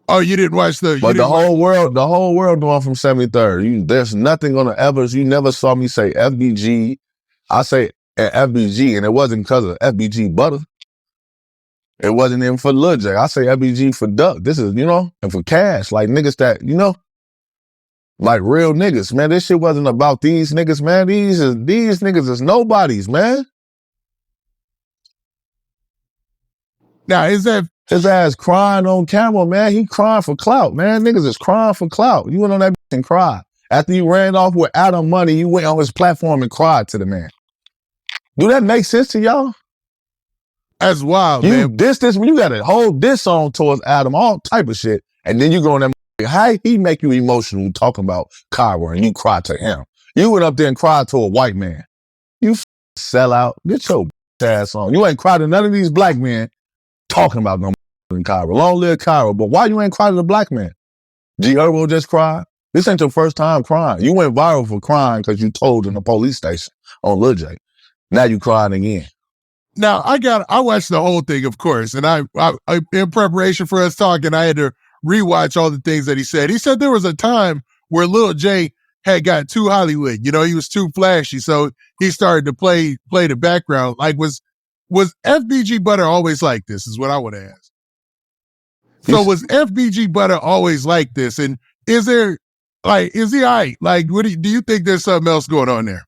Oh, you didn't watch the... But the whole world going from 73rd. There's nothing gonna ever... You never saw me say FBG. I say FBG, and it wasn't because of FBG Butter. It wasn't even for Lil J. I say FBG for Duck. This is, you know, and for cash. Like niggas that, you know, like real niggas, man. This shit wasn't about these niggas, man. These niggas is nobodies, man. Now, is that... His ass crying on camera, man. He crying for clout, man. Niggas is crying for clout. You went on that and cried. After you ran off with Adam money, you went on his platform and cried to the man. Do that make sense to y'all? That's wild, man. You got a whole diss song towards Adam, all type of shit. And then you go on that, how he make you emotional talking about Kyra and you cry to him. You went up there and cried to a white man. You sell out. Get your ass on. You ain't cried to none of these black men talking about no in Cairo. Long live Cairo. But why you ain't cried to the black man? G Herbo just cried. This ain't your first time crying. You went viral for crying because you told in the police station on Lil J. Now you crying again. Now I watched the whole thing, of course, and I in preparation for us talking, I had to rewatch all the things that he said. He said there was a time where Lil J had got too Hollywood. You know, he was too flashy, so he started to play the background. Like was FBG Butter always like this? Is what I want to ask. So was FBG Butter always like this? And is he all right? Like, what do you think there's something else going on there?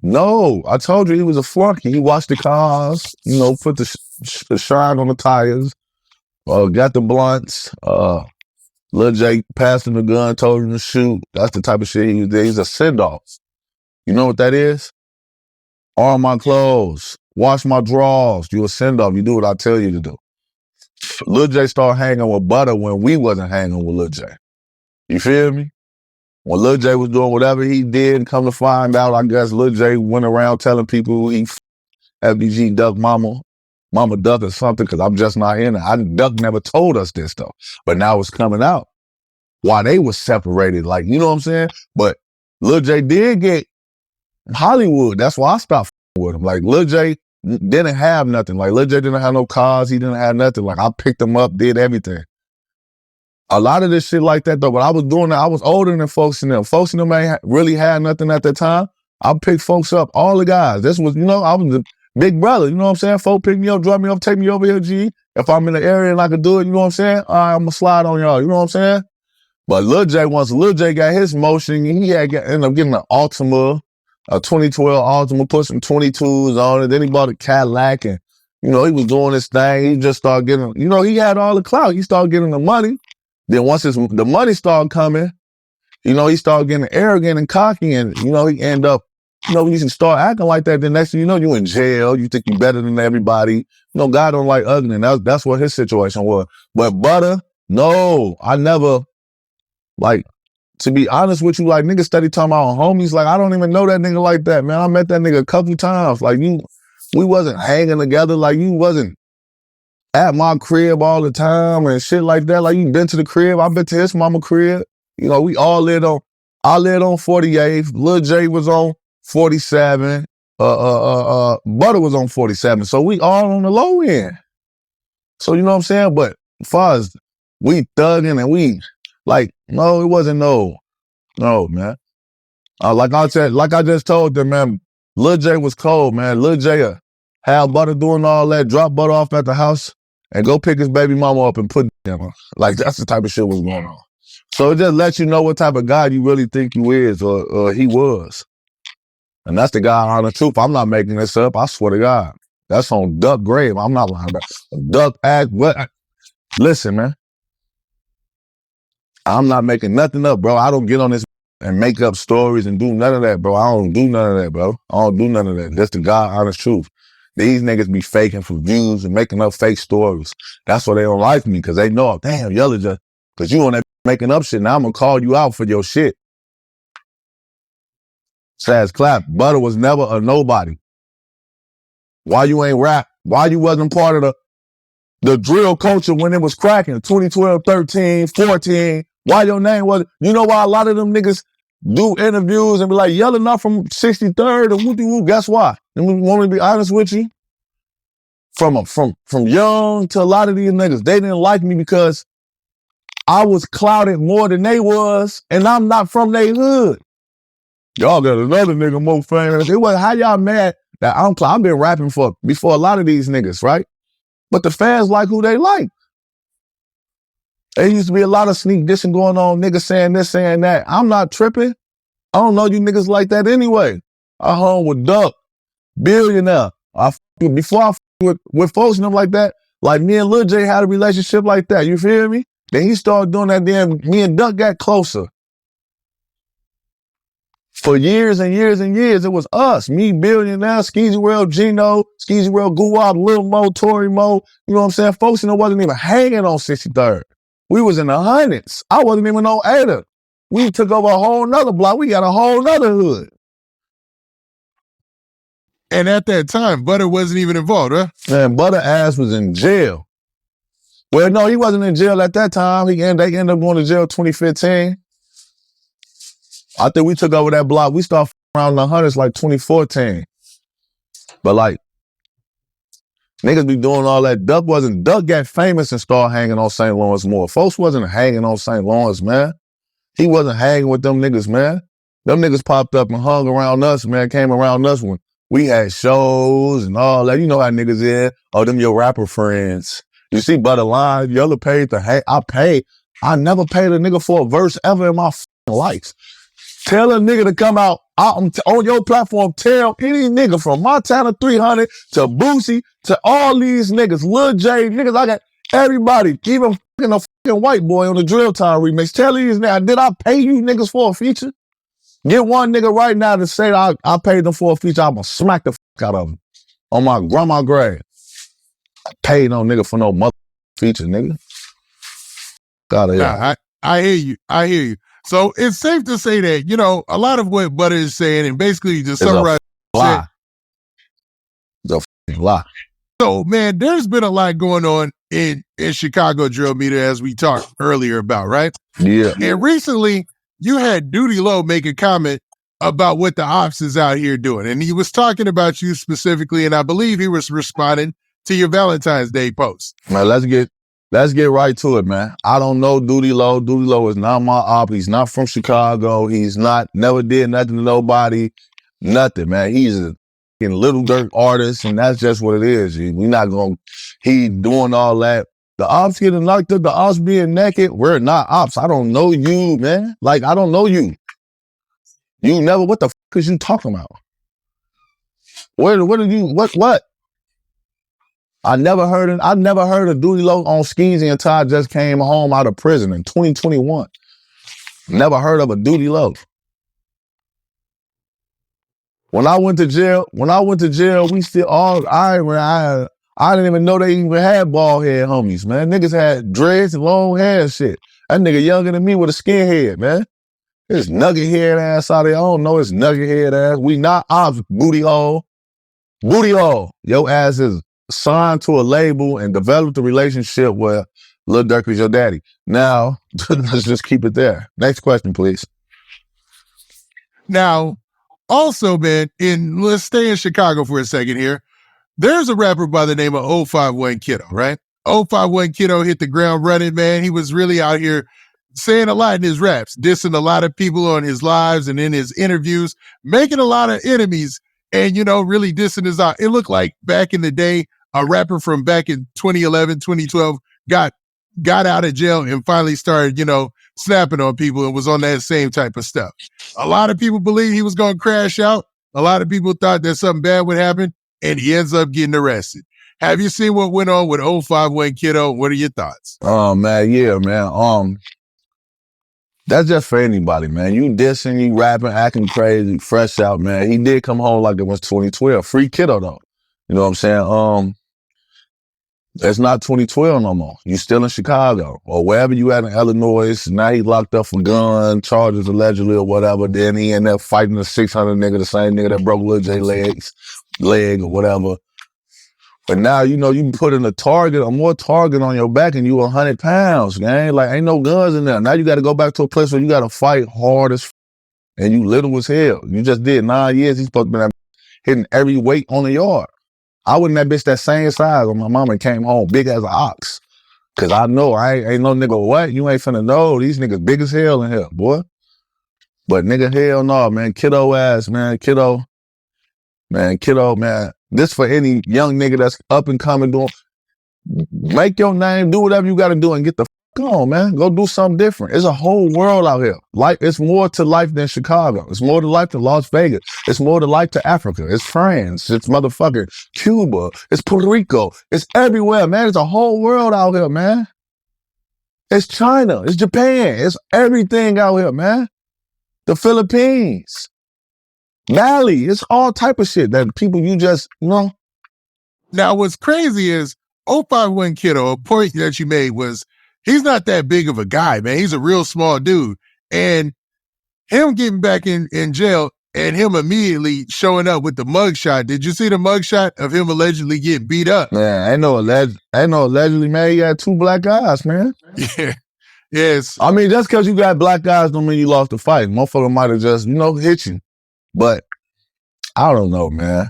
No, I told you he was a flunky. He washed the cars, you know, put the shine on the tires, got the blunts. Lil J passed him the gun, told him to shoot. That's the type of shit he did. He's a send-off. You know what that is? Iron my clothes, wash my drawers. You a send-off. You do what I tell you to do. Lil J started hanging with Butter when we wasn't hanging with Lil J. You feel me? When Lil J was doing whatever he did, come to find out, I guess Lil J went around telling people he FBG Duck Mama Duck or something, because I'm just not in it. Duck never told us this, though. But now it's coming out. Why they were separated, like, you know what I'm saying? But Lil J did get Hollywood. That's why I stopped with him. Like, Lil J didn't have nothing. Like, Lil J didn't have no cars. He didn't have nothing. Like, I picked him up, did everything. A lot of this shit like that, though, but I was doing that. I was older than folks in them. Folks in them ain't really had nothing at that time. I picked folks up, all the guys. This was, you know, I was the big brother, you know what I'm saying? Folk pick me up, drop me up, take me over here, G. If I'm in the area and I can do it, you know what I'm saying? All right, I'm going to slide on y'all, you know what I'm saying? But Lil J, once Lil J got his motion, he ended up getting an Altima, a 2012 Altima, put some 22s on it. Then he bought a Cadillac and, you know, he was doing his thing. He just started getting, you know, he had all the clout. He started getting the money. Then once the money started coming, you know, he started getting arrogant and cocky, and, you know, he ended up, you know, when you start acting like that, then next thing you know, you in jail. You think you better than everybody. You know, God don't like ugly, and that's what his situation was. But Butter, no, I never, like, to be honest with you, like, niggas steady talking about homies. Like, I don't even know that nigga like that, man. I met that nigga a couple times. Like, we wasn't hanging together. Like, you wasn't at my crib all the time and shit like that. Like, you been to the crib. I've been to his mama crib. You know, we all lived on, I lived on 48th. Lil J was on 47. Butter was on 47. So we all on the low end. So, you know what I'm saying? But as far as we thugging and we, like, no, it wasn't no, man. Like I just told them, man, Lil J was cold, man. Lil J had Butter doing all that, drop Butter off at the house, and go pick his baby mama up and put them on. Like, that's the type of shit was going on. So it just lets you know what type of guy you really think you is or he was. And that's the guy on the truth. I'm not making this up. I swear to God. That's on Duck grave. I'm not lying about it. Duck act. What? Listen, man. I'm not making nothing up, bro. I don't get on this and make up stories and do none of that, bro. I don't do none of that, bro. I don't do none of that. That's the God honest truth. These niggas be faking for views and making up fake stories. That's why they don't like me, because they know, damn, Yella just, because you on that making up shit. Now I'm going to call you out for your shit. Says clap. Butter was never a nobody. Why you ain't rap? Why you wasn't part of the drill culture when it was cracking? 2012, 13, 14. Why your name wasn't? You know why a lot of them niggas do interviews and be like, Yella not from 63rd or whoop-de-whoop? Guess why? And we want to be honest with you. From young to a lot of these niggas, they didn't like me because I was clouded more than they was, and I'm not from their hood. Y'all got another nigga more famous. It was how y'all mad that I've been rapping before a lot of these niggas, right? But the fans like who they like. There used to be a lot of sneak dissing going on, niggas saying this, saying that. I'm not tripping. I don't know you niggas like that anyway. I hung with Duck, billionaire. Before I with folks and them like that, like me and Lil J had a relationship like that. You feel me? Then he started doing that. Then me and Duck got closer. For years and years and years, it was us. Me, billionaire, Skeezy World, Gino, Skeezy World, Guwap, Lil Mo, Tory Mo. You know what I'm saying? Folks, wasn't even hanging on 63rd. We was in the hundreds. I wasn't even on 8er. We took over a whole nother block. We got a whole nother hood. And at that time, Butter wasn't even involved, huh? Man, Butter ass was in jail. Well, no, he wasn't in jail at that time. They ended up going to jail 2015. I think we took over that block. We started around the hundreds like 2014. But like, niggas be doing all that. Duck got famous and started hanging on St. Lawrence more. Folks wasn't hanging on St. Lawrence, man. He wasn't hanging with them niggas, man. Them niggas popped up and hung around us, man, came around us when we had shows and all that. You know how niggas is. Oh, them your rapper friends. You see Butter line, Yella paid to hang. I never paid a nigga for a verse ever in my life. Tell a nigga to come out on your platform, tell any nigga from Montana 300 to Boosie to all these niggas, Lil J, niggas, I got everybody, even a fucking white boy on the Drill Time remix. Tell these niggas, did I pay you niggas for a feature? Get one nigga right now to say I paid them for a feature, I'm gonna smack the fuck out of him on my grandma grave. I paid no nigga for no mother feature, nigga. Gotta hear. Nah, I hear you. So it's safe to say that, you know, a lot of what Butter is saying, and basically just summarize. Lie. It's a lie. So, man, there's been a lot going on in Chicago drill media, as we talked earlier about, right? Yeah. And recently, you had DLo make a comment about what the ops is out here doing. And he was talking about you specifically, and I believe he was responding to your Valentine's Day post. Man, let's get right to it, man. I don't know DLo. DLo is not my op. He's not from Chicago. He's never did nothing to nobody. Nothing, man. He's a little dirt artist, and that's just what it is. He doing all that. The ops getting locked up, the ops being naked, we're not ops. I don't know you, man. Like, I don't know you. You never, what the fuck is you talking about? What are you, what? I never heard of DLo on Skeezy until I just came home out of prison in 2021. Never heard of a DLo. When I went to jail, we still I didn't even know they even had bald head homies, man. Niggas had dreads and long hair and shit. That nigga younger than me with a skinhead, man. His nugget head ass out there. I don't know his nugget head ass. We not ops, booty hole. Booty hole. Your ass is signed to a label and developed a relationship where Lil Durk is your daddy. Now, let's just keep it there. Next question, please. Now, also, man, let's stay in Chicago for a second here. There's a rapper by the name of 051 Kiddo, right? 051 Kiddo hit the ground running, man. He was really out here saying a lot in his raps, dissing a lot of people on his lives and in his interviews, making a lot of enemies and, you know, really dissing his art. It looked like back in the day, a rapper from back in 2011, 2012 got out of jail and finally started, you know, snapping on people and was on that same type of stuff. A lot of people believed he was going to crash out. A lot of people thought that something bad would happen, and he ends up getting arrested. Have you seen what went on with 051 Kiddo? What are your thoughts? Oh, man, yeah, man. That's just for anybody, man. You dissing, you rapping, acting crazy, fresh out, man. He did come home like it was 2012. Free Kiddo, though. You know what I'm saying? It's not 2012 no more. You still in Chicago or wherever you at in Illinois. Now he locked up for gun charges allegedly or whatever. Then he ended up fighting the 600 nigga, the same nigga that broke Lil J leg or whatever. But now, you know, you putting a more target on your back and you 100 pounds, gang. Like, ain't no guns in there. Now you got to go back to a place where you got to fight hard as and you little as hell. You just did 9 years. He's supposed to be hitting every weight on the yard. I wasn't that bitch that same size when my mama came home, big as an ox. Cause I know I ain't no nigga what? You ain't finna know. These niggas big as hell in here, boy. But nigga, hell no, man. Kiddo ass, man. Kiddo, man. This for any young nigga that's up and coming, doing, make your name, do whatever you gotta do and get the fuck on, man. Go do something different. It's a whole world out here. Life, it's more to life than Chicago. It's more to life than Las Vegas. It's more to life to Africa. It's France. It's motherfucking Cuba. It's Puerto Rico. It's everywhere, man. It's a whole world out here, man. It's China. It's Japan. It's everything out here, man. The Philippines. Mali. It's all type of shit that people you just, you know. Now, what's crazy is 051 Kiddo, a point that you made was he's not that big of a guy, man. He's a real small dude. And him getting back in jail and him immediately showing up with the mugshot. Did you see the mugshot of him allegedly getting beat up? Man, ain't no allegedly, man. He got 2 black eyes, man. Yeah. Yes. I mean, just because you got black eyes don't mean you lost the fight. Motherfucker might have just, hit you. But I don't know, man.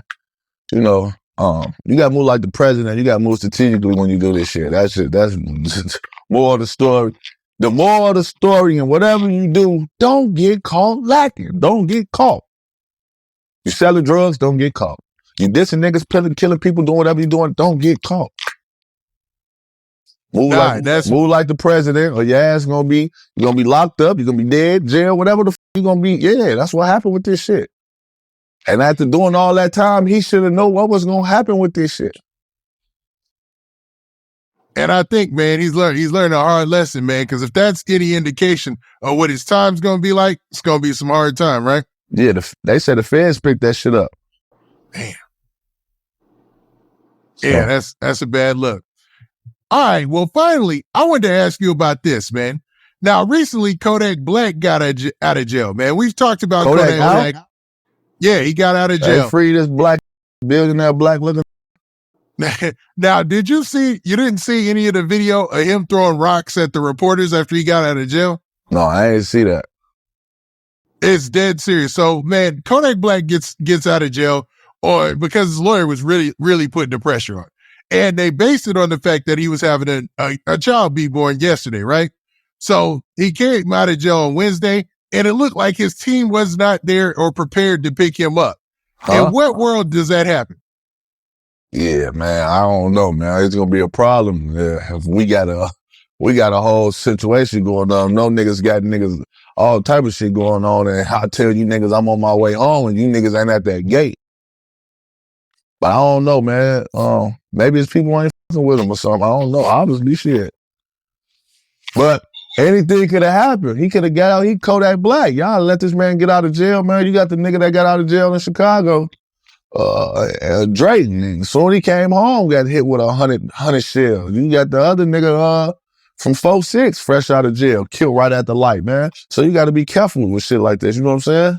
You got to move like the president. You got to move strategically when you do this shit. That's more of the story. The moral of the story, and whatever you do, don't get caught lacking. Don't get caught. You selling drugs, don't get caught. You dissing niggas, killing people, doing whatever you doing, don't get caught. Move like the president, or your ass you're gonna be locked up, you're gonna be dead, jail, whatever the you're gonna be. Yeah, that's what happened with this shit. And after doing all that time, he should have known what was gonna happen with this shit. And I think, man, he's learned a hard lesson, man, because if that's any indication of what his time's going to be like, it's going to be some hard time, right? Yeah, they said the feds picked that shit up. Damn. So. Yeah, that's a bad look. All right, well, finally, I wanted to ask you about this, man. Now, recently, Kodak Black got out of jail, man. We've talked about Kodak Black. Yeah, he got out of jail. They free this black billionaire black looking. Now, you didn't see any of the video of him throwing rocks at the reporters after he got out of jail? No, I didn't see that. It's dead serious. So, man, Kodak Black gets out of jail because his lawyer was really, really putting the pressure on. And they based it on the fact that he was having a child be born yesterday, right? So he came out of jail on Wednesday, and it looked like his team was not there or prepared to pick him up. In what world does that happen? Yeah, man, I don't know, man. It's gonna be a problem if we got a whole situation going on. No niggas got all type of shit going on, and I tell you niggas I'm on my way home, and you niggas ain't at that gate. But I don't know, man. Maybe it's people ain't fucking with him or something. I don't know. Obviously, shit. But anything could have happened. He could have got out. He Kodak Black. Y'all let this man get out of jail, man. You got the nigga that got out of jail in Chicago. Drayton, soon he came home, got hit with 100 shells. You got the other nigga from 4-6, fresh out of jail, killed right at the light, man. So you got to be careful with shit like this. You know what I'm saying?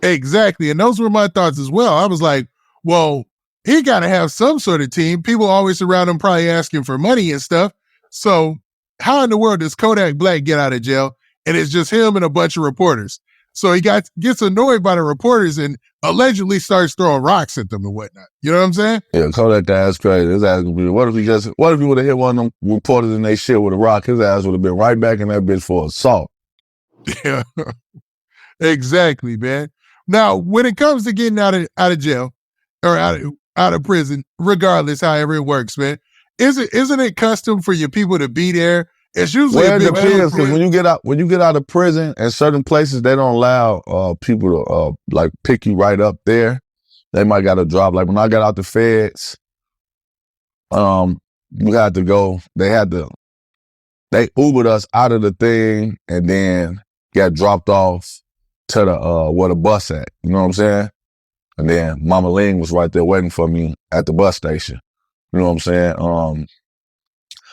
Exactly, and those were my thoughts as well. I was like, well, he got to have some sort of team. People always around him probably asking for money and stuff. So how in the world does Kodak Black get out of jail and it's just him and a bunch of reporters? So he gets annoyed by the reporters and allegedly starts throwing rocks at them and whatnot. You know what I'm saying? Yeah, Kodak ass crazy. His ass would be. What if he would have hit one of them reporters in their shit with a rock? His ass would have been right back in that bitch for assault. Yeah, exactly, man. Now, when it comes to getting out of jail or out of prison, regardless, however it works, man, isn't it custom for your people to be there? It's usually it depends, because when you get out of prison, in certain places they don't allow people to like pick you right up there. They might got to drop. Like when I got out the feds, you had to go. They Ubered us out of the thing and then got dropped off to the where the bus at. You know what I'm saying? And then Mama Ling was right there waiting for me at the bus station. You know what I'm saying?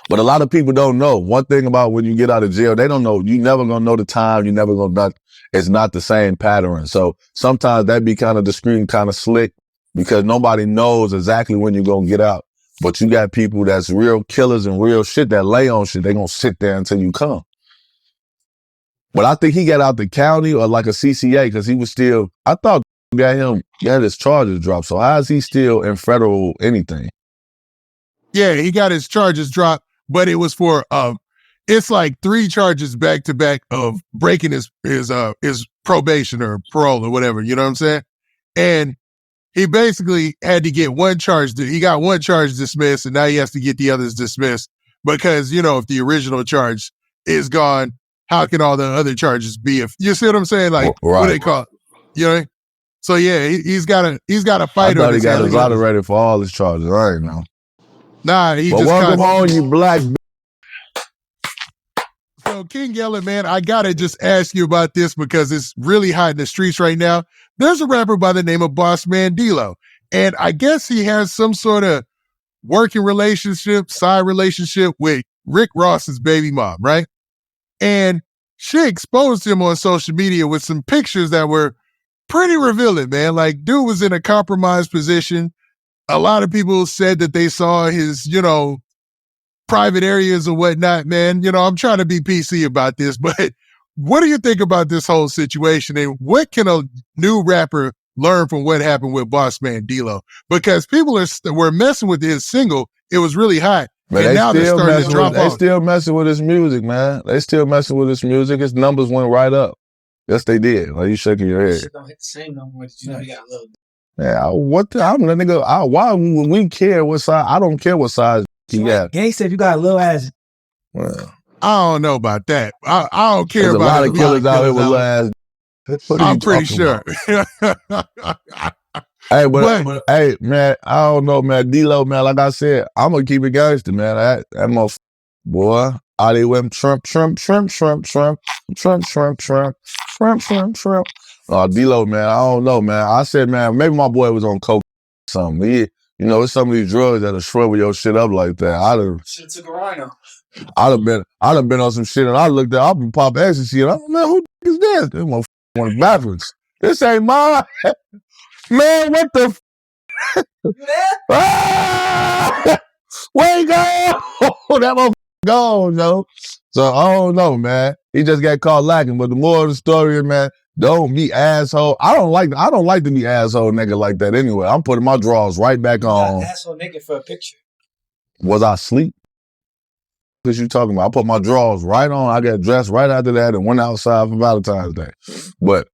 But a lot of people don't know. One thing about when you get out of jail, they don't know. You never gonna know the time. You never gonna it's not the same pattern. So sometimes that be kind of discreet and kind of slick because nobody knows exactly when you're gonna get out. But you got people that's real killers and real shit that lay on shit. They gonna sit there until you come. But I think he got out the county or like a CCA because he was still, I thought got his charges dropped. So how is he still in federal anything? Yeah, he got his charges dropped. But it was for it's like 3 charges back to back of breaking his probation or parole or whatever. You know what I'm saying? And he basically had to get one charge. He got one charge dismissed, and now he has to get the others dismissed because if the original charge is gone, how can all the other charges be? If you see what I'm saying, like right. What they call it, you know? So yeah, he's got a fight. I thought he got exonerated for all his charges. I ain't know. Nah, he just welcome home, you black. So King Yella, man, I gotta just ask you about this because it's really hot in the streets right now. There's a rapper by the name of BossMan Dlow, and I guess he has some sort of working relationship, side relationship with Rick Ross's baby mom, right? And she exposed him on social media with some pictures that were pretty revealing, man. Like, dude was in a compromised position. A lot of people said that they saw his, private areas and whatnot, man. I'm trying to be PC about this, but what do you think about this whole situation? And what can a new rapper learn from what happened with BossMan DLo? Because people were messing with his single. It was really hot. But and now they're starting to drop off. They still messing with his music, man. They still messing with his music. His numbers went right up. Yes, they did. Like, you shaking your head. Shit don't hit the same no more. You know, you got a little. Yeah, I'm the nigga. Why would we care what size? I don't care what size he got. Gang said if you got a little ass. Well, I don't know about that. I don't care about a lot of killers out here with little ass. I'm pretty sure. Hey, but hey, man, I don't know, man. DLo, man, like I said, I'm gonna keep it gangster, man. That motherfucker, boy, all they went Trump. DLo, man, I don't know, man. I said, man, maybe my boy was on coke or something. It's some of these drugs that'll shrivel your shit up like that. Shit took a rhino. I'd have been on some shit and I looked at, I've been pop ecstasy and I'm like, man, who is this? This motherfucker went backwards. This ain't mine. Man, what the where he go? That motherfucker gone, yo. So I don't know, man. He just got caught lacking. But the moral of the story is, man, don't be asshole. I don't like to be asshole nigga like that anyway. I'm putting my drawers right back on. Asshole nigga for a picture. Was I asleep? What you talking about? I put my drawers right on. I got dressed right after that and went outside for Valentine's Day. But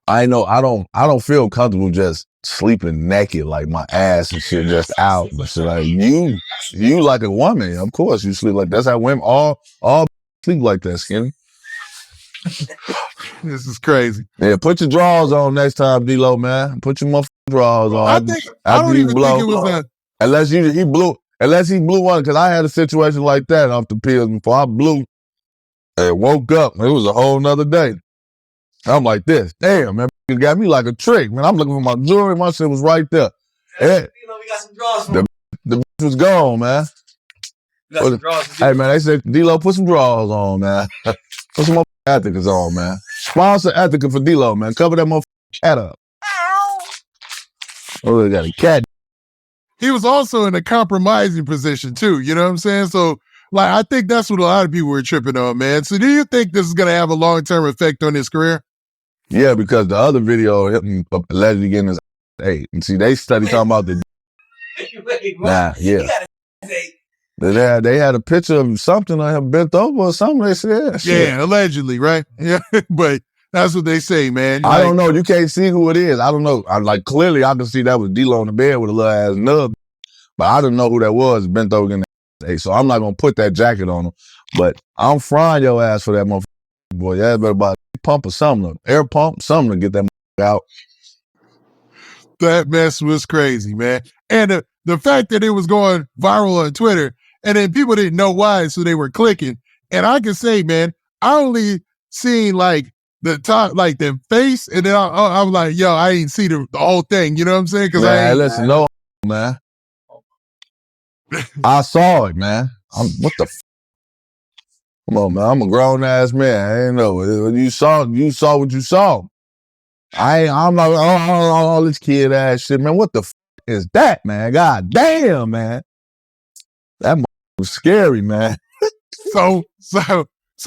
I don't feel comfortable just sleeping naked, like my ass and shit just out. But shit, like you like a woman, of course you sleep like that. That's how women all sleep like that, Skinny. This is crazy. Yeah, put your drawers on next time, DLo, man. Put your motherfucking drawers on. I don't even think it was unless he blew one, because I had a situation like that off the pills before. I blew and woke up. It was a whole nother day. I'm like this. Damn, man. It got me like a trick, man. I'm looking for my jewelry. My shit was right there. Yeah. We got some drawers from the bitch was gone, man. We got some drawers. Hey, man, they said, DLo, put some drawers on, man. Put some Ethicas on, man. Sponsor Ethica for DLo, man. Cover that motherfucking cat up. Oh, they got a cat. He was also in a compromising position, too. You know what I'm saying? So, like, I think that's what a lot of people were tripping on, man. So do you think this is going to have a long-term effect on his career? Yeah, because the other video hit him allegedly getting his ate. And see, they study talking about the They had a picture of something on him bent over or something. They said, yeah, allegedly, right? Yeah, but that's what they say, man. I don't know. You can't see who it is. I don't know. Clearly I can see that was DLo on the bed with a little ass nub, but I didn't know who that was bent over in the ate. So I'm not gonna put that jacket on him. But I'm frying your ass for that motherfucker, boy. Yeah, better buy a pump or something, air pump, something to get that motherfucker out. That mess was crazy, man. And the fact that it was going viral on Twitter, and then people didn't know why, so they were clicking. And I can say, man, I only seen like the top, like the face, and then I was like, yo, I ain't see the whole thing. You know what I'm saying? Because listen, no, man. I saw it, man. What the? Come on, man. I'm a grown ass man. I ain't know. You saw what you saw. I'm not all this kid ass shit, man. What the is that, man? God damn, man. That was scary, man. So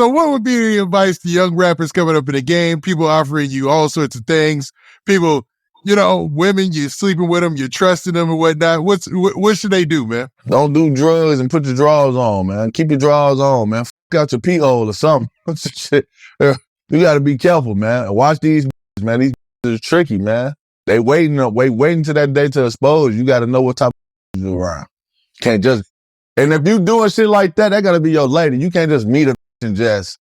what would be the advice to young rappers coming up in the game? People offering you all sorts of things. People, women, you're sleeping with them, you're trusting them and whatnot. What should they do, man? Don't do drugs and put your drawers on, man. Keep your drawers on, man. Out your pee hole or something. Shit. You got to be careful, man. Watch these, man. These is tricky, man. They waiting till that day to expose. You got to know what type of you around. Can't just. And if you doing shit like that, that got to be your lady. You can't just meet her and just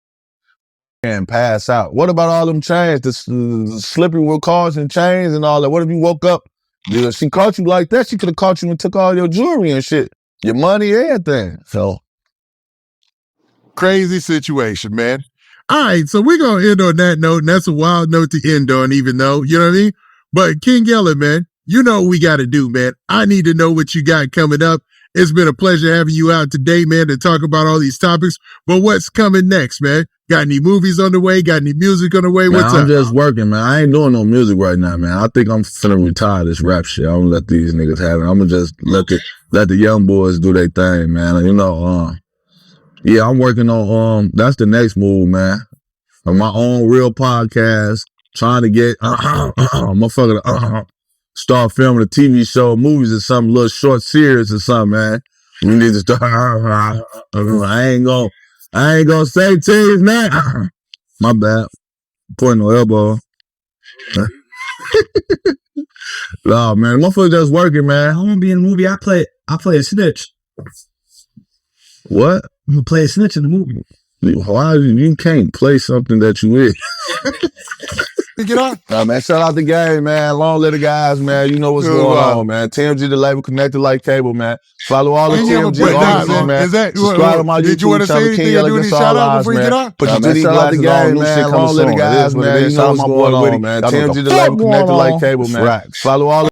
and pass out. What about all them chains, the slipping with cars and chains and all that? What if you woke up, she caught you like that? She could have caught you and took all your jewelry and shit, your money, everything. So. Crazy situation, man. All right, so we're going to end on that note, and that's a wild note to end on, even though, you know what I mean? But King Yella, man, you know what we got to do, man. I need to know what you got coming up. It's been a pleasure having you out today, man, to talk about all these topics. But what's coming next, man? Got any movies on the way? Got any music on the way? Man, What's up? I'm just working, man. I ain't doing no music right now, man. I think I'm finna retire this rap shit. I'm gonna let these niggas have it. I'm gonna just let the young boys do their thing, man. You know, yeah, I'm working on that's the next move, man. On my own real podcast, trying to get motherfucker start filming a TV show, movies or something, little short series or something, man. We need to start. I ain't gonna say to his name. My bad. Pointing no elbow. No, man, motherfucker just working, man. I want to be in the movie. I play a snitch. What? I'm gonna play a snitch in the movie. Why you can't play something that you in? Get on. Nah, man, shout out the game, man. Long live the guys, man. You know what's going on, man. TMG the label connected like cable, man. Follow all the TMG artists, man. Subscribe to my YouTube channel. Did you want to say anything or do any shout out before you get off? Put your GD glasses on, new shit coming soon. Long live the guys, man. You know what's going on, man. TMG the label connected like cable, man. Follow all